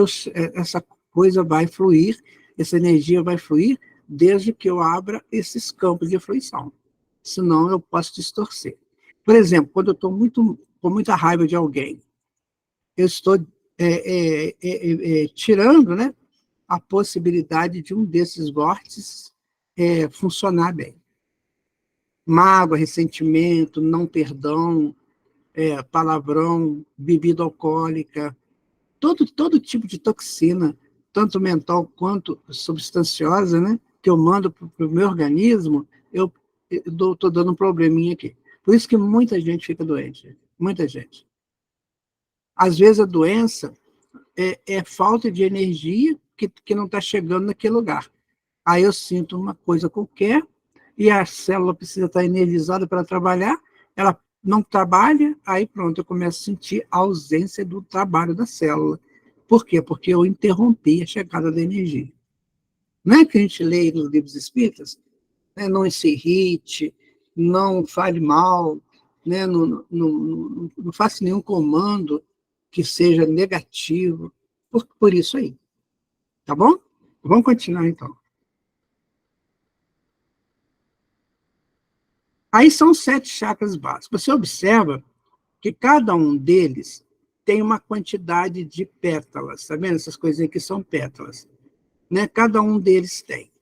essa coisa vai fluir, essa energia vai fluir desde que eu abra esses campos de fruição. Senão eu posso distorcer. Por exemplo, quando eu estou com muita raiva de alguém, eu estou tirando, né, a possibilidade de um desses vórtices funcionar bem. Mágoa, ressentimento, não perdão, palavrão, bebida alcoólica, todo tipo de toxina, tanto mental quanto substanciosa, né, que eu mando para o meu organismo, eu estou dando um probleminha aqui. Por isso que muita gente fica doente, muita gente. Às vezes a doença é falta de energia que não está chegando naquele lugar. Aí eu sinto uma coisa qualquer, e a célula precisa estar energizada para trabalhar, ela não trabalha, aí pronto, eu começo a sentir a ausência do trabalho da célula. Por quê? Porque eu interrompi a chegada da energia. Não é que a gente lê nos livros espíritas, né, não se irrite, não fale mal, né, não faça nenhum comando que seja negativo, por isso aí. Tá bom? Vamos continuar, então. Aí são 7 chakras básicos. Você observa que cada um deles tem uma quantidade de pétalas, tá vendo? Essas coisinhas aqui são pétalas, né? Cada um deles tem.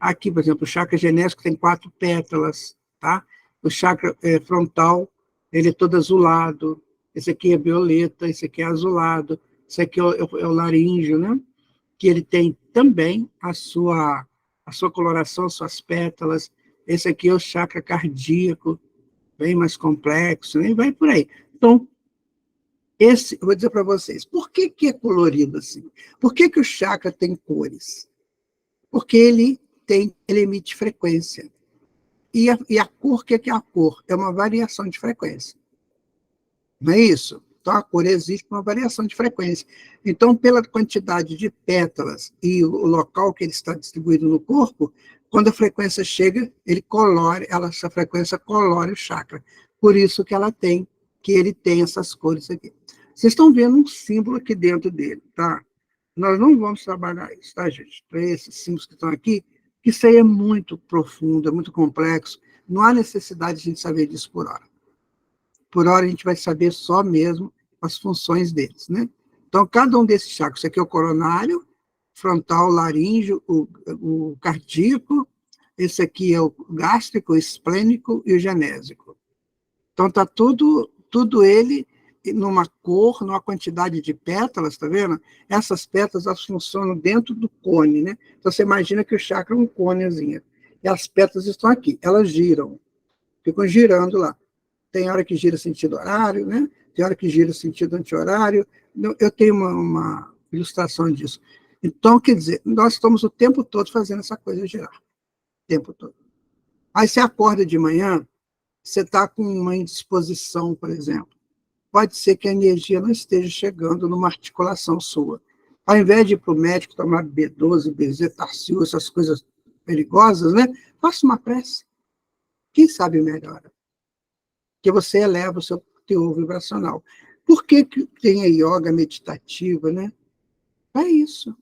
Aqui, por exemplo, o chakra genésico tem 4 pétalas, tá? O chakra frontal, ele é todo azulado. Esse aqui é violeta, esse aqui é azulado. Esse aqui é o laríngeo, né? Que ele tem também a sua coloração, suas pétalas. Esse aqui é o chakra cardíaco, bem mais complexo, né? E vai por aí. Então, eu vou dizer para vocês, por que é colorido assim? Por que o chakra tem cores? Porque ele emite frequência. E a cor, o que é a cor? É uma variação de frequência. Não é isso? Então, a cor existe uma variação de frequência. Então, pela quantidade de pétalas e o local que ele está distribuído no corpo, quando a frequência chega, essa frequência colore o chakra. Por isso que ele tem essas cores aqui. Vocês estão vendo um símbolo aqui dentro dele, tá? Nós não vamos trabalhar isso, tá, gente? Esses símbolos que estão aqui, que isso aí é muito profundo, é muito complexo. Não há necessidade de a gente saber disso por hora. Por hora, a gente vai saber só mesmo as funções deles, né? Então, cada um desses chakras, esse aqui é o coronário, frontal, laríngeo, o cardíaco, esse aqui é o gástrico, o esplênico e o genésico. Então, está tudo ele numa cor, numa quantidade de pétalas, tá vendo? Essas pétalas, elas funcionam dentro do cone, né? Então, você imagina que o chakra é um conezinho. E as pétalas estão aqui, elas giram, ficam girando lá. Tem hora que gira sentido horário, né? Tem hora que gira sentido anti-horário. Eu tenho uma ilustração disso. Então, quer dizer, nós estamos o tempo todo fazendo essa coisa girar. O tempo todo. Aí você acorda de manhã, você está com uma indisposição, por exemplo. Pode ser que a energia não esteja chegando numa articulação sua. Ao invés de ir para o médico tomar B12, bezetacil, essas coisas perigosas, né? Faça uma prece. Quem sabe melhora. Que você eleva o seu teor vibracional. Por que tem a yoga meditativa, né? É isso.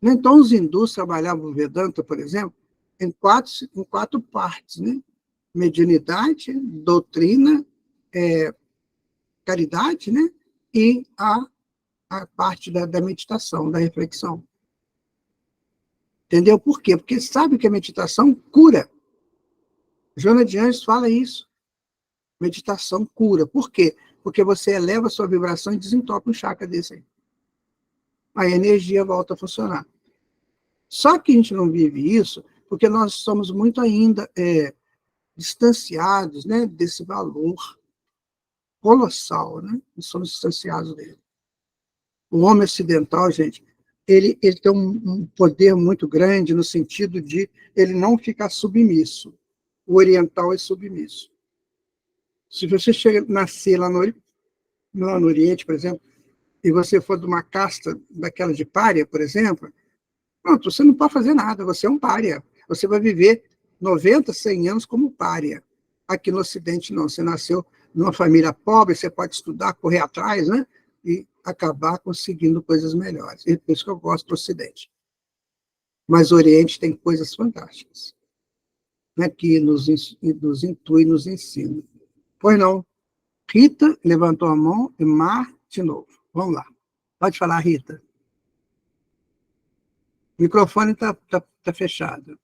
Então, os hindus trabalhavam o Vedanta, por exemplo, em quatro partes, né? Mediunidade, doutrina, caridade, né? E a parte da meditação, da reflexão. Entendeu? Por quê? Porque sabe que a meditação cura. Joana de Anjos fala isso. Meditação cura. Por quê? Porque você eleva a sua vibração e desentope um chakra desse aí. Aí a energia volta a funcionar. Só que a gente não vive isso porque nós somos muito ainda distanciados, né, desse valor colossal, né? Nós somos distanciados dele. O homem ocidental, gente, ele tem um poder muito grande no sentido de ele não ficar submisso. O oriental é submisso. Se você nascer lá no Oriente, por exemplo, e você for de uma casta daquela de pária, por exemplo, pronto, você não pode fazer nada, você é um pária. Você vai viver 90, 100 anos como pária. Aqui no Ocidente, não. Você nasceu numa família pobre, você pode estudar, correr atrás, né? E acabar conseguindo coisas melhores. E por isso que eu gosto do Ocidente. Mas o Oriente tem coisas fantásticas, né? Que nos intui, nos ensina. Pois não. Rita levantou a mão e Mar de novo. Vamos lá. Pode falar, Rita. O microfone está fechado.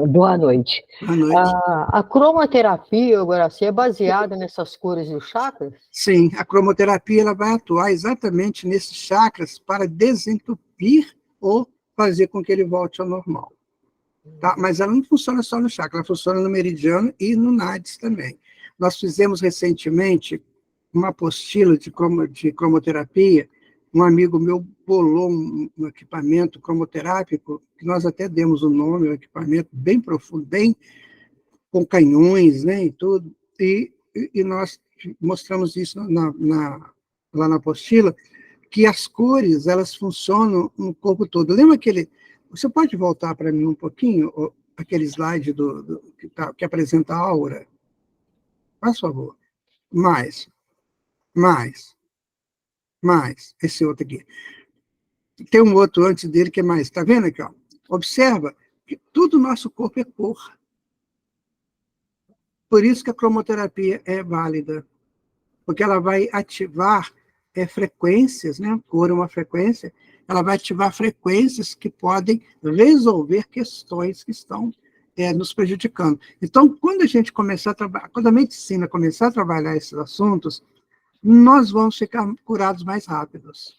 Boa noite. Boa noite. A cromoterapia, Guaraci, é baseada nessas cores dos chakras? Sim, a cromoterapia ela vai atuar exatamente nesses chakras para desentupir ou fazer com que ele volte ao normal. Tá? Mas ela não funciona só no chakra, ela funciona no meridiano e no nadis também. Nós fizemos recentemente uma apostila de cromoterapia. Um amigo meu bolou um equipamento cromoterápico, que nós até demos o nome, um equipamento bem profundo, bem com canhões, né, e tudo, e nós mostramos isso lá na apostila, que as cores, elas funcionam no corpo todo. Lembra aquele... Você pode voltar para mim um pouquinho, aquele slide que apresenta a aura? Faz favor. Mais. Esse outro aqui. Tem um outro antes dele que é mais. Está vendo aqui? Ó? Observa que tudo o nosso corpo é cor. Por isso que a cromoterapia é válida. Porque ela vai ativar frequências, né? Cor é uma frequência. Ela vai ativar frequências que podem resolver questões que estão nos prejudicando. Então, quando a gente começar a trabalhar, quando a medicina começar a trabalhar esses assuntos, nós vamos ficar curados mais rápidos,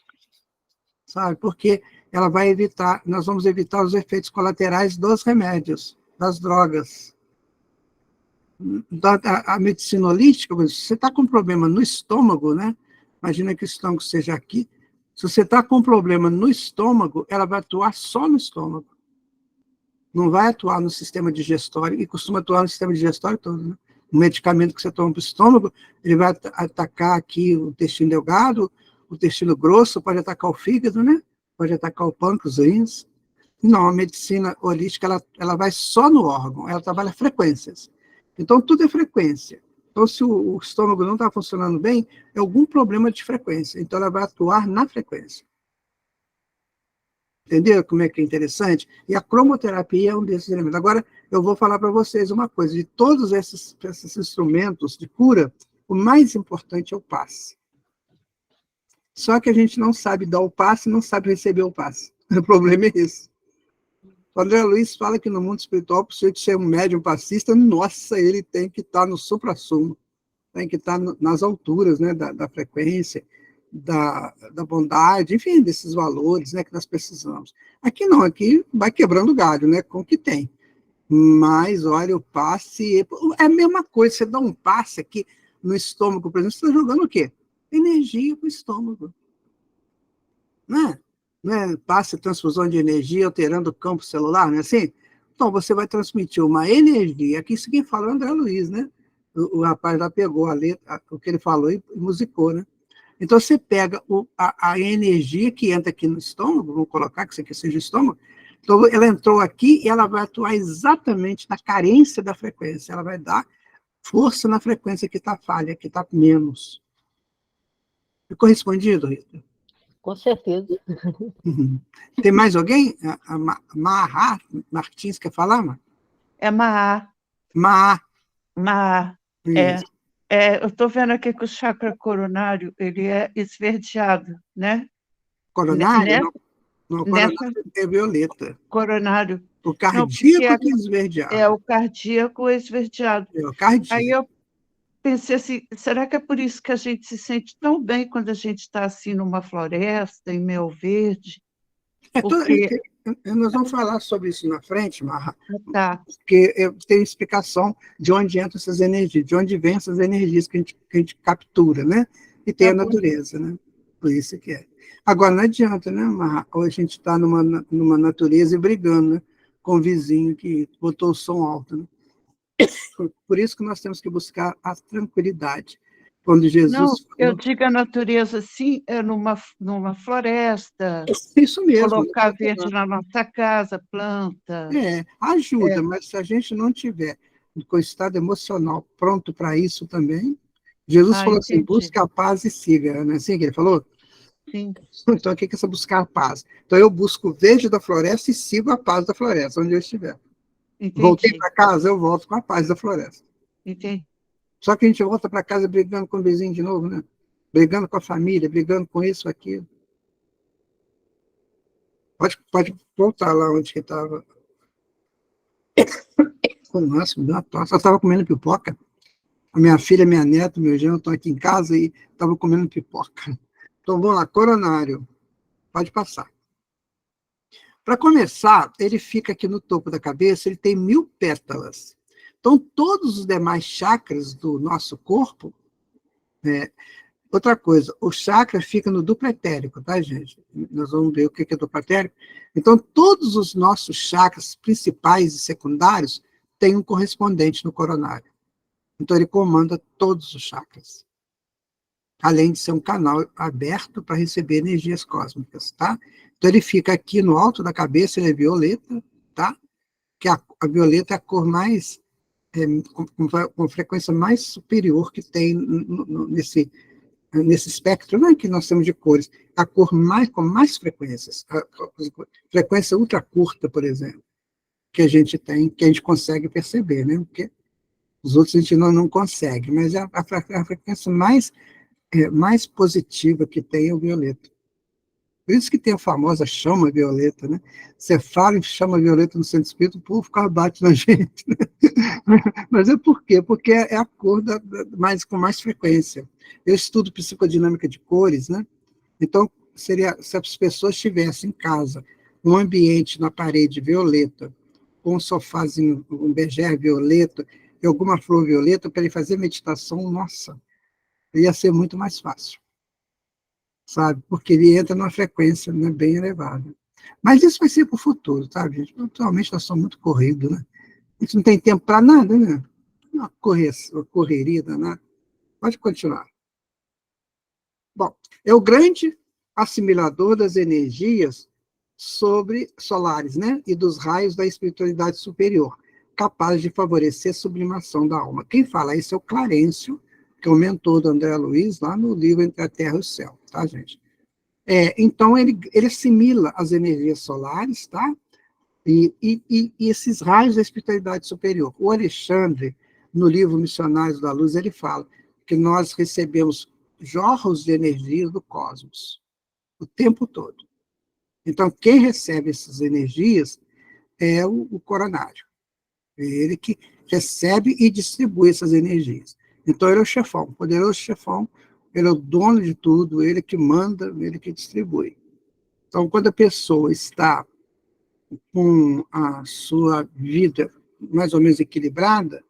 sabe? Porque ela vai evitar, nós vamos evitar os efeitos colaterais dos remédios, das drogas. A medicina holística, se você está com problema no estômago, né? Imagina que o estômago seja aqui. Se você está com problema no estômago, ela vai atuar só no estômago. Não vai atuar no sistema digestório, e costuma atuar no sistema digestório todo, né? O medicamento que você toma para o estômago, ele vai atacar aqui o intestino delgado, o intestino grosso, pode atacar o fígado, né? Pode atacar o pâncreas, os rins. Não, a medicina holística, ela vai só no órgão, ela trabalha frequências. Então, tudo é frequência. Então, se o estômago não está funcionando bem, é algum problema de frequência. Então, ela vai atuar na frequência. Entendeu como é que é interessante? E a cromoterapia é um desses elementos. Agora, eu vou falar para vocês uma coisa. De todos esses instrumentos de cura, o mais importante é o passe. Só que a gente não sabe dar o passe e não sabe receber o passe. O problema é esse. O André Luiz fala que no mundo espiritual, para o sujeito ser um médium passista, nossa, ele tem que estar no supra-sumo, tem que estar nas alturas, né, da frequência, da bondade, enfim, desses valores, né, que nós precisamos. Aqui não, aqui vai quebrando galho, né, com o que tem. Mas, olha, o passe é a mesma coisa, você dá um passe aqui no estômago, por exemplo, você está jogando o quê? Energia para o estômago. Né? Passe transfusão de energia alterando o campo celular, não é assim? Então, você vai transmitir uma energia, aqui isso quem fala é o André Luiz, né? O rapaz lá pegou a letra, o que ele falou e musicou, né? Então, você pega a energia que entra aqui no estômago, vamos colocar que isso aqui seja o estômago, então ela entrou aqui e ela vai atuar exatamente na carência da frequência, ela vai dar força na frequência que está falha, que está menos. Ficou respondido, Rita? Com certeza. Uhum. Tem mais alguém? A Maha Martins quer falar, Mar? É Maá. Maha. Maá. Eu estou vendo aqui que o chakra coronário ele é esverdeado, né? Coronário? Não, coronário é violeta. Coronário. O cardíaco que é esverdeado. É, o cardíaco é esverdeado. É o cardíaco. Aí eu pensei assim, será que é por isso que a gente se sente tão bem quando a gente está assim numa floresta, em meio verde? Nós vamos falar sobre isso na frente, Marra, Tá. porque tem explicação de onde entram essas energias, de onde vêm essas energias que a gente captura, né? E tem a natureza, né? Por isso que é. Agora, não adianta, né, Marra? Ou a gente está numa natureza e brigando, né? Com o vizinho que botou o som alto, né? Por isso que nós temos que buscar a tranquilidade. Quando Jesus Não, eu falou, digo a natureza assim, é numa floresta, é isso mesmo. colocar verde na nossa casa, planta. Ajuda, mas se a gente não tiver com o estado emocional pronto para isso também, Jesus falou assim, Entendi. busque a paz e siga, não é assim que ele falou? Sim, Então, o que é essa buscar a paz? Então, eu busco o verde da floresta e sigo a paz da floresta, onde eu estiver. Voltei entendi, para casa, eu volto com a paz da floresta. entendi. Só que a gente volta para casa brigando com o vizinho de novo, né? Brigando com a família, brigando com isso, aquilo. Pode voltar lá onde que estava. Nossa, me deu uma tosse. Eu estava comendo pipoca. A minha filha, minha neta, meu genro estão aqui em casa e estavam comendo pipoca. Então, vamos lá, coronário. Pode passar. Para começar, ele fica aqui no topo da cabeça, ele tem 1000 pétalas. Então, todos os demais chakras do nosso corpo, outra coisa, o chakra fica no duplo etérico, tá, gente? Nós vamos ver o que é duplo etérico. Então, todos os nossos chakras principais e secundários têm um correspondente no coronário. Então, ele comanda todos os chakras. Além de ser um canal aberto para receber energias cósmicas, tá? Então, ele fica aqui no alto da cabeça, ele é violeta, tá? Que a violeta é a cor mais, com frequência mais superior que tem nesse espectro, né, que nós temos de cores. A cor com mais frequências, a frequência ultra curta, por exemplo, que a gente tem, que a gente consegue perceber, né? Porque os outros a gente não consegue, mas a frequência mais positiva que tem é o violeta. Por isso que tem a famosa chama violeta, né? Você fala em chama violeta no centro espírita, o povo fica bate na gente. Né? Mas é por quê? Porque é a cor com mais frequência. Eu estudo psicodinâmica de cores, né? Então, seria se as pessoas tivessem em casa um ambiente na parede violeta, com um sofazinho, um berger violeta, e alguma flor violeta, para ele fazer meditação, nossa, ia ser muito mais fácil, sabe? Porque ele entra numa frequência, né, bem elevada. Mas isso vai ser para o futuro, tá, gente? Atualmente nós somos muito corridos, né? A gente não tem tempo para nada, né? Uma correria danada. Pode continuar. Bom, é o grande assimilador das energias solares, né? E dos raios da espiritualidade superior, capaz de favorecer a sublimação da alma. Quem fala isso é o Clarencio, que é o mentor do André Luiz, lá no livro Entre a Terra e o Céu, tá, gente? Então, ele assimila as energias solares, tá? E esses raios da espiritualidade superior. O Alexandre, no livro Missionários da Luz, ele fala que nós recebemos jorros de energias do cosmos, o tempo todo. Então, quem recebe essas energias é o coronário. É ele que recebe e distribui essas energias. Então, ele é o chefão, o poderoso chefão, ele é o dono de tudo, ele que manda, ele que distribui. Então, quando a pessoa está com a sua vida mais ou menos equilibrada,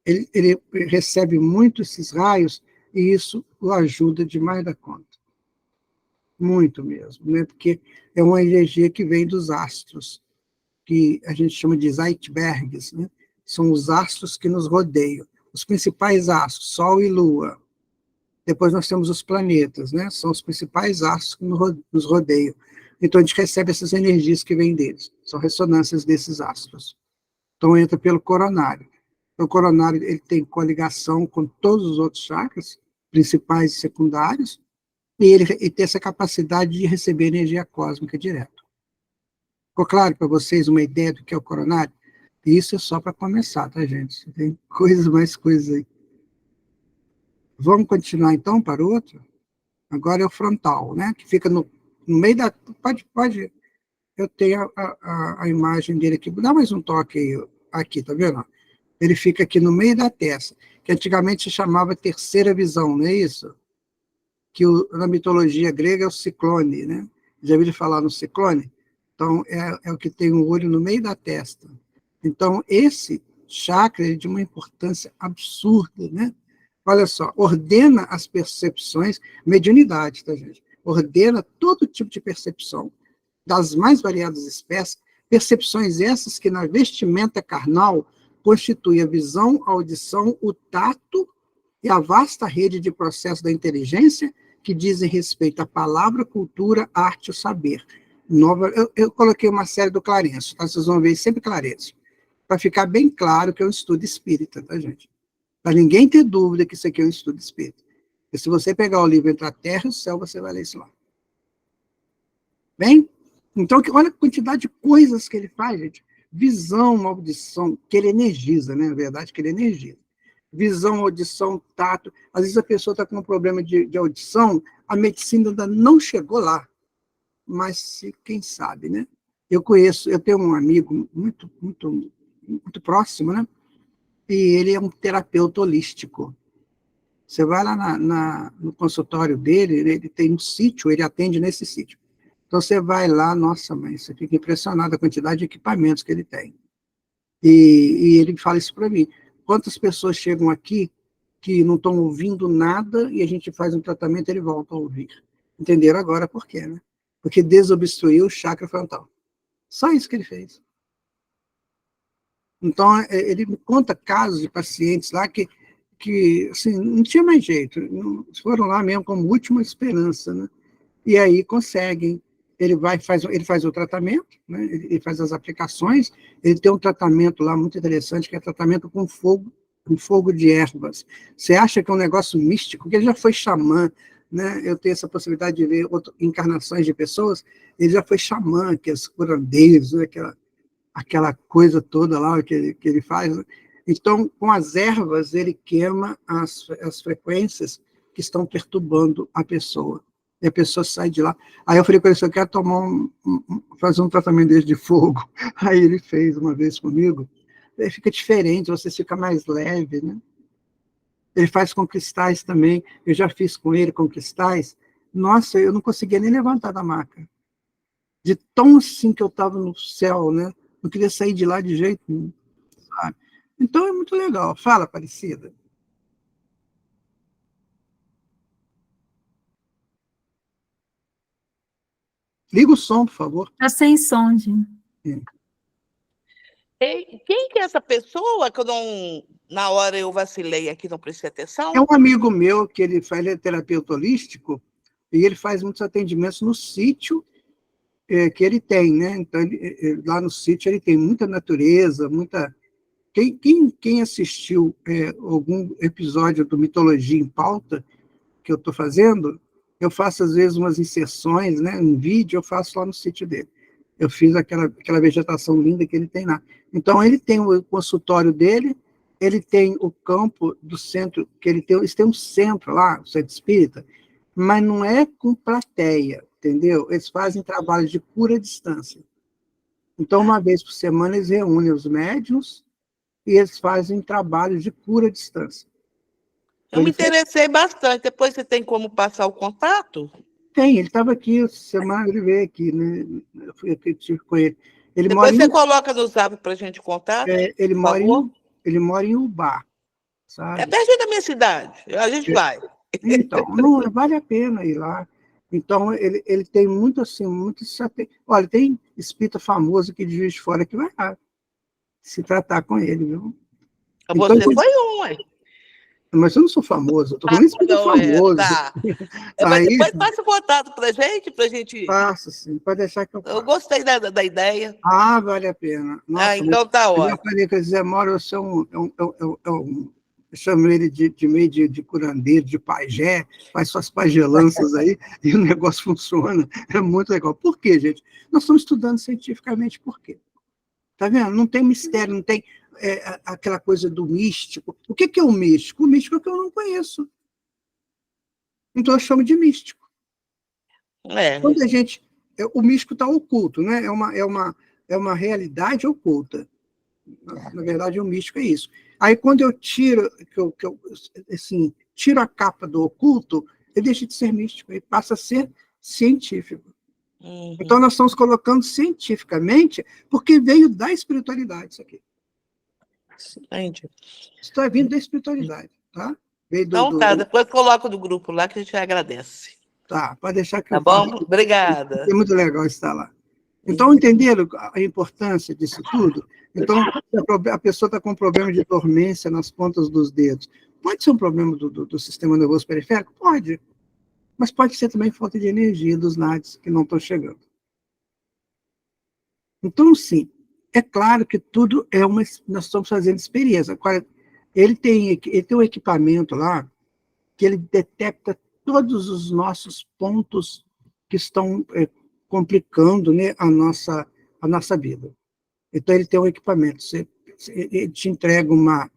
ele recebe muito esses raios e isso o ajuda demais da conta. Muito mesmo, né? Porque é uma energia que vem dos astros, que a gente chama de Zeitbergs, né? São os astros que nos rodeiam. Os principais astros, Sol e Lua. Depois nós temos os planetas, né? São os principais astros que nos rodeiam. Então, a gente recebe essas energias que vêm deles. São ressonâncias desses astros. Então, entra pelo coronário. O coronário ele tem coligação com todos os outros chakras, principais e secundários, e ele tem essa capacidade de receber energia cósmica direto. Ficou claro para vocês uma ideia do que é o coronário? Isso é só para começar, tá, gente? Tem mais coisas aí. Vamos continuar, então, para o outro? Agora é o frontal, né? Que fica no meio da... Pode. Eu tenho a imagem dele aqui. Dá mais um toque aí. Aqui, tá vendo? Ele fica aqui no meio da testa, que antigamente se chamava terceira visão, não é isso? Que na mitologia grega é o ciclone, né? Já ouviram falar no ciclone? Então, é o que tem um olho no meio da testa. Então, esse chakra é de uma importância absurda, né? Olha só, ordena as percepções, mediunidade, tá, gente? Ordena todo tipo de percepção, das mais variadas espécies, percepções essas que na vestimenta carnal constituem a visão, a audição, o tato e a vasta rede de processos da inteligência que dizem respeito à palavra, cultura, arte e saber. Eu coloquei uma série do Clarencio, tá? Vocês vão ver sempre Clarencio, para ficar bem claro que é um estudo espírita, tá, gente? Para ninguém ter dúvida que isso aqui é um estudo espírita. E se você pegar o livro Entre a Terra e o Céu, você vai ler isso lá. Bem? Então, olha a quantidade de coisas que ele faz, gente. Visão, audição, que ele energiza, né? Na verdade, que ele energiza. Visão, audição, tato. Às vezes a pessoa está com um problema de audição, a medicina ainda não chegou lá. Mas quem sabe, né? Eu tenho um amigo muito próximo, né? E ele é um terapeuta holístico. Você vai lá no consultório dele, ele tem um sítio, ele atende nesse sítio. Então, você vai lá, nossa, mãe, você fica impressionado com a quantidade de equipamentos que ele tem. E ele fala isso para mim. Quantas pessoas chegam aqui que não estão ouvindo nada e a gente faz um tratamento e ele volta a ouvir? Entenderam agora por quê, né? Porque desobstruiu o chakra frontal. Só isso que ele fez. Então, ele me conta casos de pacientes lá que assim, não tinha mais jeito. Foram lá mesmo como última esperança, né? E aí conseguem. Ele faz o tratamento, né? Ele faz as aplicações, ele tem um tratamento lá muito interessante, que é tratamento com fogo de ervas. Você acha que é um negócio místico, porque ele já foi xamã, né? Eu tenho essa possibilidade de ver encarnações de pessoas, ele já foi xamã, aqueles curandeiros, né? Aquela coisa toda lá que ele faz. Né? Então, com as ervas, ele queima as frequências que estão perturbando a pessoa. E a pessoa sai de lá. Aí eu falei com ele, eu quero fazer um tratamento desse de fogo. Aí ele fez uma vez comigo. Aí fica diferente, você fica mais leve, né? Ele faz com cristais também. Eu já fiz com ele com cristais. Nossa, eu não conseguia nem levantar da maca. De tão assim que eu estava no céu, né? Não queria sair de lá de jeito nenhum. Sabe? Então é muito legal. Fala, Aparecida. Liga o som, por favor. Está sem som, gente. Quem que é essa pessoa que eu não, na hora eu vacilei aqui, não prestei atenção? É um amigo meu que ele é terapeuta holístico e ele faz muitos atendimentos no sítio que ele tem, né? Então, lá no sítio ele tem muita natureza, muita... Quem assistiu algum episódio do Mitologia em Pauta que eu estou fazendo, eu faço, às vezes, umas inserções, né, em vídeo, eu faço lá no sítio dele. Eu fiz aquela vegetação linda que ele tem lá. Então, ele tem o consultório dele, ele tem o campo do centro, que eles têm um centro lá, o centro espírita, mas não é com plateia, entendeu? Eles fazem trabalho de cura à distância. Então, uma vez por semana, eles reúnem os médiuns e eles fazem trabalhos de cura à distância. Eu me interessei bastante. Depois você tem como passar o contato? Tem, ele estava aqui, semana ele veio aqui, né? Eu tive com ele. Depois você coloca no zap para a gente contar. Ele mora em Ubá, sabe? É pertinho da minha cidade. A gente vai. Então, não, vale a pena ir lá. Então, ele tem muito assim, olha, tem espírita famoso aqui de Juiz de Fora que vai lá se tratar com ele, viu? Você então, foi um, ué. Mas eu não sou famoso, eu estou falando espírita famoso. Tá. Mas depois passa o contato para a gente... Passa, sim, pode deixar que eu passo. Eu gostei da ideia. Ah, vale a pena. Nossa, então tá ótimo. Eu falei que Zé Moro, eu chamo ele de meio de curandeiro, de pajé, faz suas pagelanças aí, e o negócio funciona. É muito legal. Por quê, gente? Nós estamos estudando cientificamente por quê? Tá vendo? Não tem mistério, não tem aquela coisa do místico. O que é o místico? O místico é o que eu não conheço. Então eu chamo de místico. Quando a gente... O místico está oculto, né? É uma realidade oculta. Na verdade, o místico é isso. Aí, quando eu tiro, tiro a capa do oculto, ele deixa de ser místico, ele passa a ser científico. Uhum. Então, nós estamos colocando cientificamente, porque veio da espiritualidade isso aqui. Entendi. Isso está vindo da espiritualidade, tá? Depois coloca no grupo lá que a gente agradece. Tá, pode deixar que eu bom? Obrigada. É muito legal estar lá. Então, entenderam a importância disso tudo? Então, a pessoa está com problema de dormência nas pontas dos dedos. Pode ser um problema do sistema nervoso periférico? Pode. Mas pode ser também falta de energia dos NADs que não estão chegando. Então, sim, é claro que tudo é uma... Nós estamos fazendo experiência. Agora, ele tem um equipamento lá que ele detecta todos os nossos pontos que estão complicando, né, a nossa vida. Então, ele tem um equipamento. Ele te entrega uma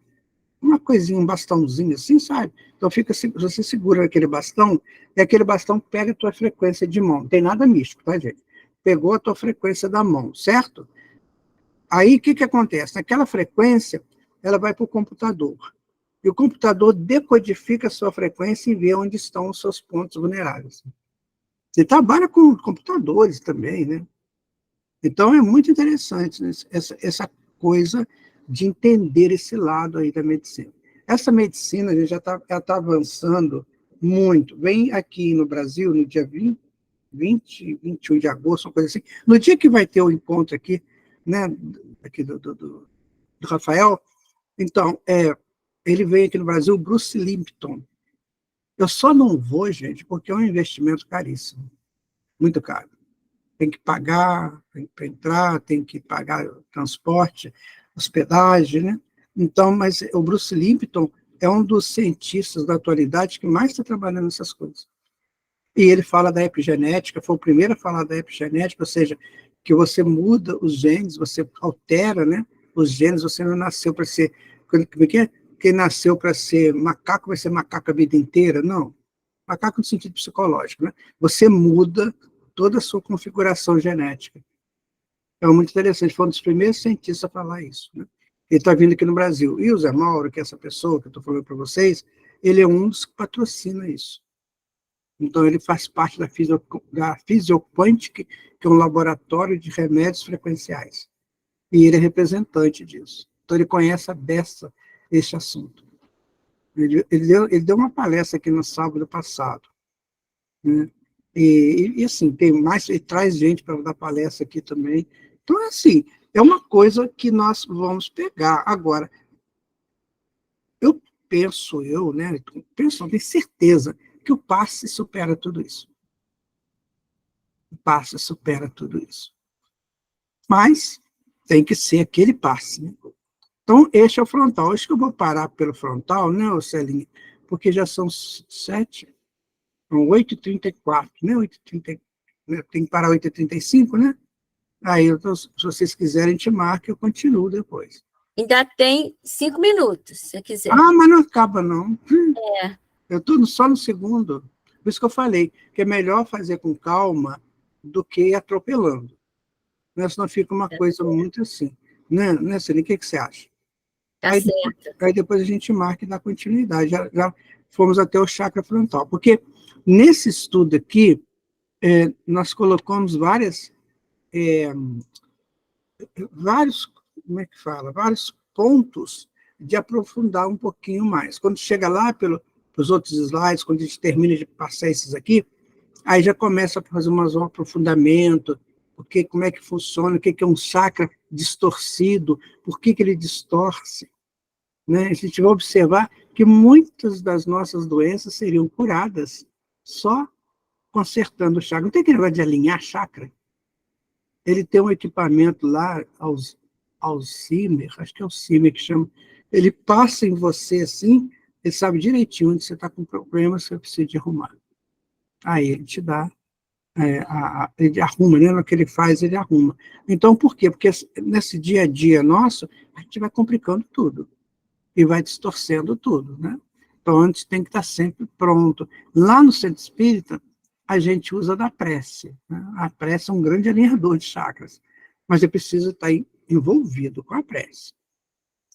coisinha, um bastãozinho assim, sabe? Então, você segura aquele bastão, e aquele bastão pega a tua frequência de mão. Não tem nada místico, tá, gente? Pegou a tua frequência da mão, certo? Aí, o que acontece? Naquela frequência, ela vai para o computador. E o computador decodifica a sua frequência e vê onde estão os seus pontos vulneráveis. Você trabalha com computadores também, né? Então, é muito interessante, né, essa coisa de entender esse lado aí da medicina. Essa medicina, a gente já está avançando muito. Vem aqui no Brasil, no dia 21 de agosto, uma coisa assim. No dia que vai ter o encontro aqui, né, aqui do Rafael, então, ele veio aqui no Brasil, o Bruce Lipton. Eu só não vou, gente, porque é um investimento caríssimo, muito caro. Tem que pagar, tem que entrar, tem que pagar transporte, hospedagem, né? Então, mas o Bruce Lipton é um dos cientistas da atualidade que mais está trabalhando nessas coisas. E ele fala da epigenética, foi o primeiro a falar da epigenética, ou seja, que você muda os genes, você altera, né, os genes, você não nasceu para ser... Como é que é? Quem nasceu para ser macaco vai ser macaco a vida inteira? Não. Macaco no sentido psicológico, né? Você muda toda a sua configuração genética. É muito interessante, foi um dos primeiros cientistas a falar isso, né? Ele está vindo aqui no Brasil. E o Zé Mauro, que é essa pessoa que eu estou falando para vocês, ele é um dos que patrocina isso. Então, ele faz parte da Physioquantic, que é um laboratório de remédios frequenciais. E ele é representante disso. Então, ele conhece a beça esse assunto. Ele deu uma palestra aqui no sábado passado, né? E assim, tem mais, ele traz gente para dar palestra aqui também. Então, assim, é uma coisa que nós vamos pegar. Agora, né? Não tenho certeza que o passe supera tudo isso. O passe supera tudo isso. Mas tem que ser aquele passe, né? Então, este é o frontal. Acho que eu vou parar pelo frontal, né, Celinha? Porque já são 8h34, né? 8h30, né? Tem que parar 8h35, né? Aí, se vocês quiserem, a gente marca e eu continuo depois. Ainda tem 5 minutos, se quiser. Ah, mas não acaba, não. É. Eu estou só no segundo. Por isso que eu falei que é melhor fazer com calma do que atropelando. Né? Senão fica uma coisa muito assim. Né, Celinha? O que você acha? Tá certo. Aí depois a gente marca e dá continuidade. Já fomos até o chakra frontal. Porque nesse estudo aqui, nós colocamos vários, como é que fala? Vários pontos de aprofundar um pouquinho mais. Quando chega lá pelos outros slides, quando a gente termina de passar esses aqui, aí já começa a fazer um aprofundamento, como é que funciona, o que é um chakra distorcido, por que ele distorce. Né? A gente vai observar que muitas das nossas doenças seriam curadas só consertando o chakra. Não tem aquele negócio de alinhar chakra? Ele tem um equipamento lá, Alzheimer, acho que é Alzheimer que chama, ele passa em você assim, ele sabe direitinho onde você está com problema, você precisa de arrumar. Aí ele te dá, ele arruma, né? No que ele faz, ele arruma. Então, por quê? Porque nesse dia a dia nosso, a gente vai complicando tudo e vai distorcendo tudo, né? Então, antes tem que estar sempre pronto. Lá no Centro Espírita, a gente usa da prece, né? A prece é um grande alinhador de chakras, mas é preciso estar envolvido com a prece,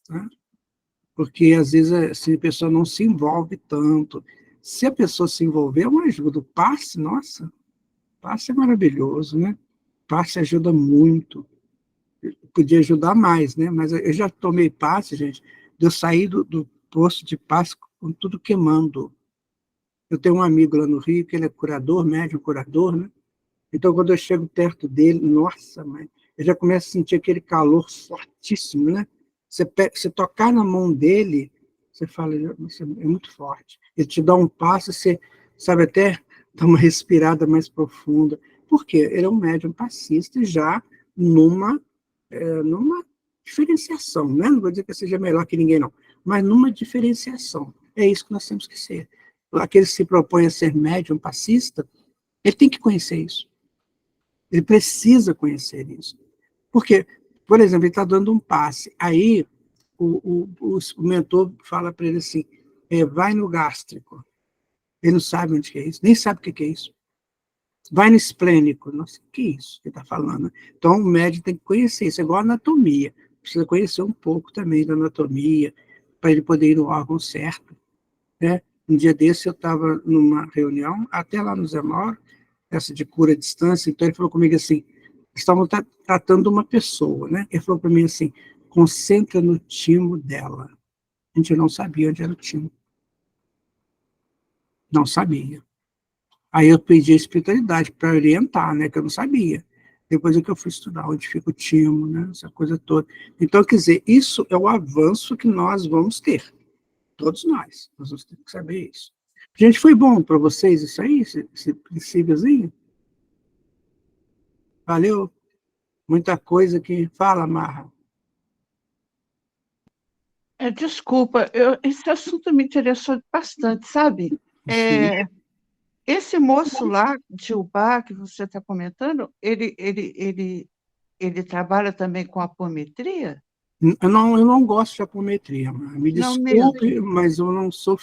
né? Porque, às vezes, assim, a pessoa não se envolve tanto. Se a pessoa se envolver, é uma ajuda. O passe, nossa, o passe é maravilhoso, né? O passe ajuda muito. Podia ajudar mais, né? Mas eu já tomei passe, gente, de eu sair do posto de passe com tudo queimando. Eu tenho um amigo lá no Rio, que ele é curador, médium curador, né? Então, quando eu chego perto dele, nossa, mãe, eu já começo a sentir aquele calor fortíssimo, né? Você tocar na mão dele, você fala, "Nossa, é muito forte". Ele te dá um passo, você sabe até dar uma respirada mais profunda. Por quê? Ele é um médium passista já numa diferenciação, né? Não vou dizer que seja melhor que ninguém, não, mas numa diferenciação. É isso que nós temos que ser. Aquele que se propõe a ser médium passista, ele tem que conhecer isso. Ele precisa conhecer isso. Porque, por exemplo, ele está dando um passe. Aí o mentor fala para ele assim, vai no gástrico. Ele não sabe onde que é isso, nem sabe o que é isso. Vai no esplênico. Nossa, o que é isso que ele está falando? Então, o médico tem que conhecer isso, é igual a anatomia. Precisa conhecer um pouco também da anatomia, para ele poder ir no órgão certo. Né? Um dia desse eu estava numa reunião, até lá no Zé Mauro, essa de cura à distância, então ele falou comigo assim, estavam tratando uma pessoa, né? Ele falou para mim assim, concentra no timo dela. A gente não sabia onde era o timo. Não sabia. Aí eu pedi a espiritualidade para orientar, né? Que eu não sabia. Depois é que eu fui estudar onde fica o timo, né? Essa coisa toda. Então, quer dizer, isso é o avanço que nós vamos ter. Todos nós. Nós vamos ter que saber isso. Gente, foi bom para vocês isso aí, esse princípiozinho? Valeu? Muita coisa que... Fala, Marra. Desculpa, esse assunto me interessou bastante, sabe? Sim. Esse moço lá de Ubá, que você está comentando, ele trabalha também com apometria? Eu não gosto de apometria. Me Não mesmo. desculpe, mas eu não sou...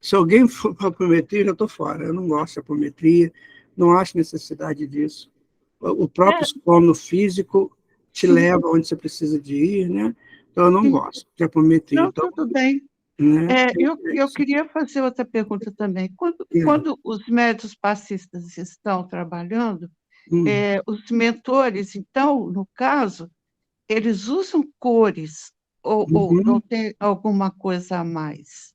Se alguém for para apometria, eu estou fora. Eu não gosto de apometria, não acho necessidade disso. O próprio sono físico te leva onde você precisa de ir, né? Então, eu não gosto de apometria. Não, Então, tudo bem. né? Eu queria fazer outra pergunta também. Quando os médios passistas estão trabalhando, os mentores, então, no caso, eles usam cores ou não tem alguma coisa a mais?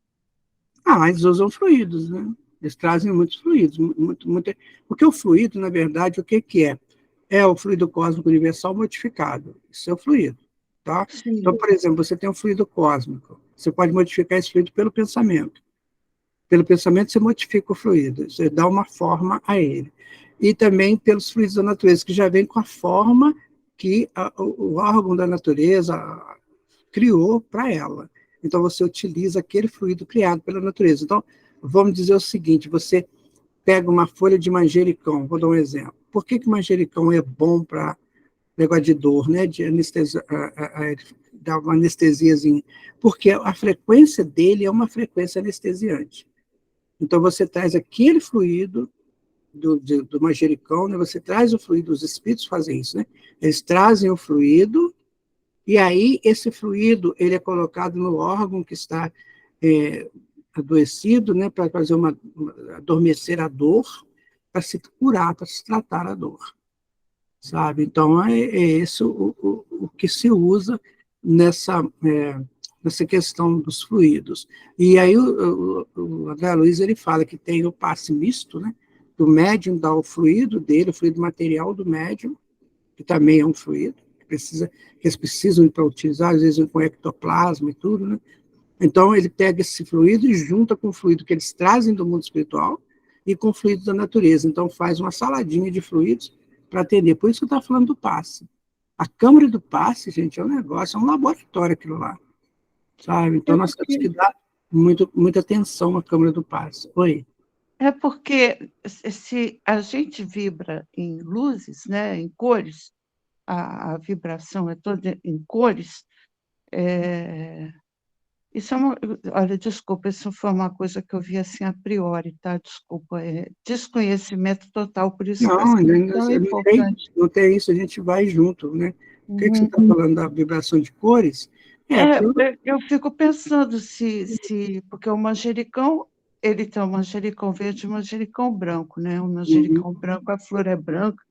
Eles usam fluidos, né? Eles trazem muitos fluidos. Porque o fluido, na verdade, o que é? É o fluido cósmico universal modificado. Isso é o fluido. Tá? Então, por exemplo, você tem um fluido cósmico. Você pode modificar esse fluido pelo pensamento. Pelo pensamento, você modifica o fluido. Você dá uma forma a ele. E também pelos fluidos da natureza, que já vem com a forma que o órgão da natureza criou para ela. Então, você utiliza aquele fluido criado pela natureza. Então, vamos dizer o seguinte, você pega uma folha de manjericão, vou dar um exemplo. Por que o manjericão é bom para negócio de dor, né? De anestesia, dar uma anestesiazinha? Porque a frequência dele é uma frequência anestesiante. Então, você traz aquele fluido do manjericão, né? Você traz o fluido, os espíritos fazem isso, né? Eles trazem o fluido, e aí esse fluido ele é colocado no órgão que está adoecido, né? Para fazer adormecer a dor, para se curar, para se tratar a dor. Sabe? Então, é esse o que se usa nessa questão dos fluidos. E aí o André Luiz ele fala que tem o passe misto, né? Do médium dá o fluido dele, o fluido material do médium, que também é um fluido, que eles precisam para utilizar, às vezes com ectoplasma e tudo, né? Então, ele pega esse fluido e junta com o fluido que eles trazem do mundo espiritual e com o fluido da natureza. Então, faz uma saladinha de fluidos para atender. Por isso que eu estava falando do passe. A câmara do passe, gente, é um negócio, é um laboratório aquilo lá. Sabe? Então, nós temos que dar muita atenção à câmara do passe. Oi? É porque se a gente vibra em luzes, né, em cores, a vibração é toda em cores, isso é olha, desculpa, isso foi uma coisa que eu vi assim a priori, tá? Desculpa, desconhecimento total, por isso que é tão importante. Não tem isso, a gente vai junto, né? O que você está falando da vibração de cores? Eu fico pensando porque o manjericão, ele tem o manjericão verde e o manjericão branco, né? O manjericão branco, a flor é branca.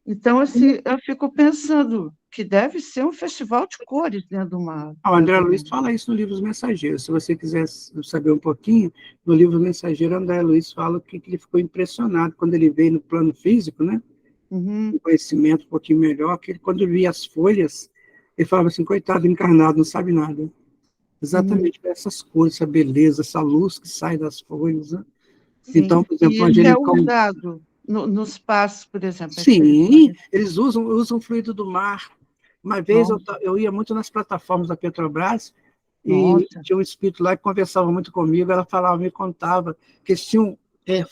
Então, assim, eu fico pensando que deve ser um festival de cores dentro do mar. O André Luiz fala isso no livro Os Mensageiros. Se você quiser saber um pouquinho, no livro Mensageiro, André Luiz fala que ele ficou impressionado quando ele veio no plano físico, né? Um conhecimento um pouquinho melhor, que quando ele via as folhas, ele falava assim, coitado, encarnado, não sabe nada. exatamente para essas cores, essa beleza, essa luz que sai das folhas, né? Sim. Então, por exemplo, E o ele é angelicão... usado nos passos, por exemplo. Sim, eles usam fluido do mar. Uma vez Nossa. eu ia muito nas plataformas da Petrobras e Nossa. tinha um espírito lá que conversava muito comigo, ela falava, me contava que eles tinham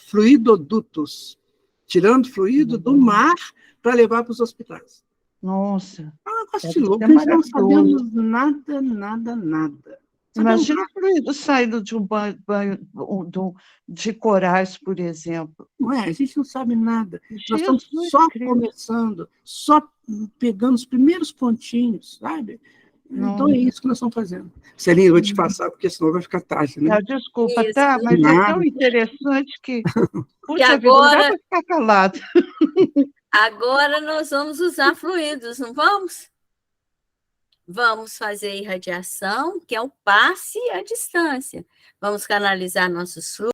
fluidodutos, tirando fluido do mar para levar para os hospitais. Nossa. É um negócio de Deve louco, ser a gente não maravilhoso. sabemos nada, nada, nada. Imagina o fluido saindo de um banho de corais, por exemplo. Não é? A gente não sabe nada. Nós estamos Jesus só Cristo. começando, só pegando os primeiros pontinhos, sabe? Então é isso que nós estamos fazendo. Celinha, eu vou te passar, porque senão vai ficar tarde, né? Ah, desculpa, Isso. tá? Mas é Nada. tão interessante que, puxa E vida, não dá agora- para ficar calado. Agora nós vamos usar fluidos, não vamos? Vamos fazer irradiação, que é o passe à distância. Vamos canalizar nossos fluidos.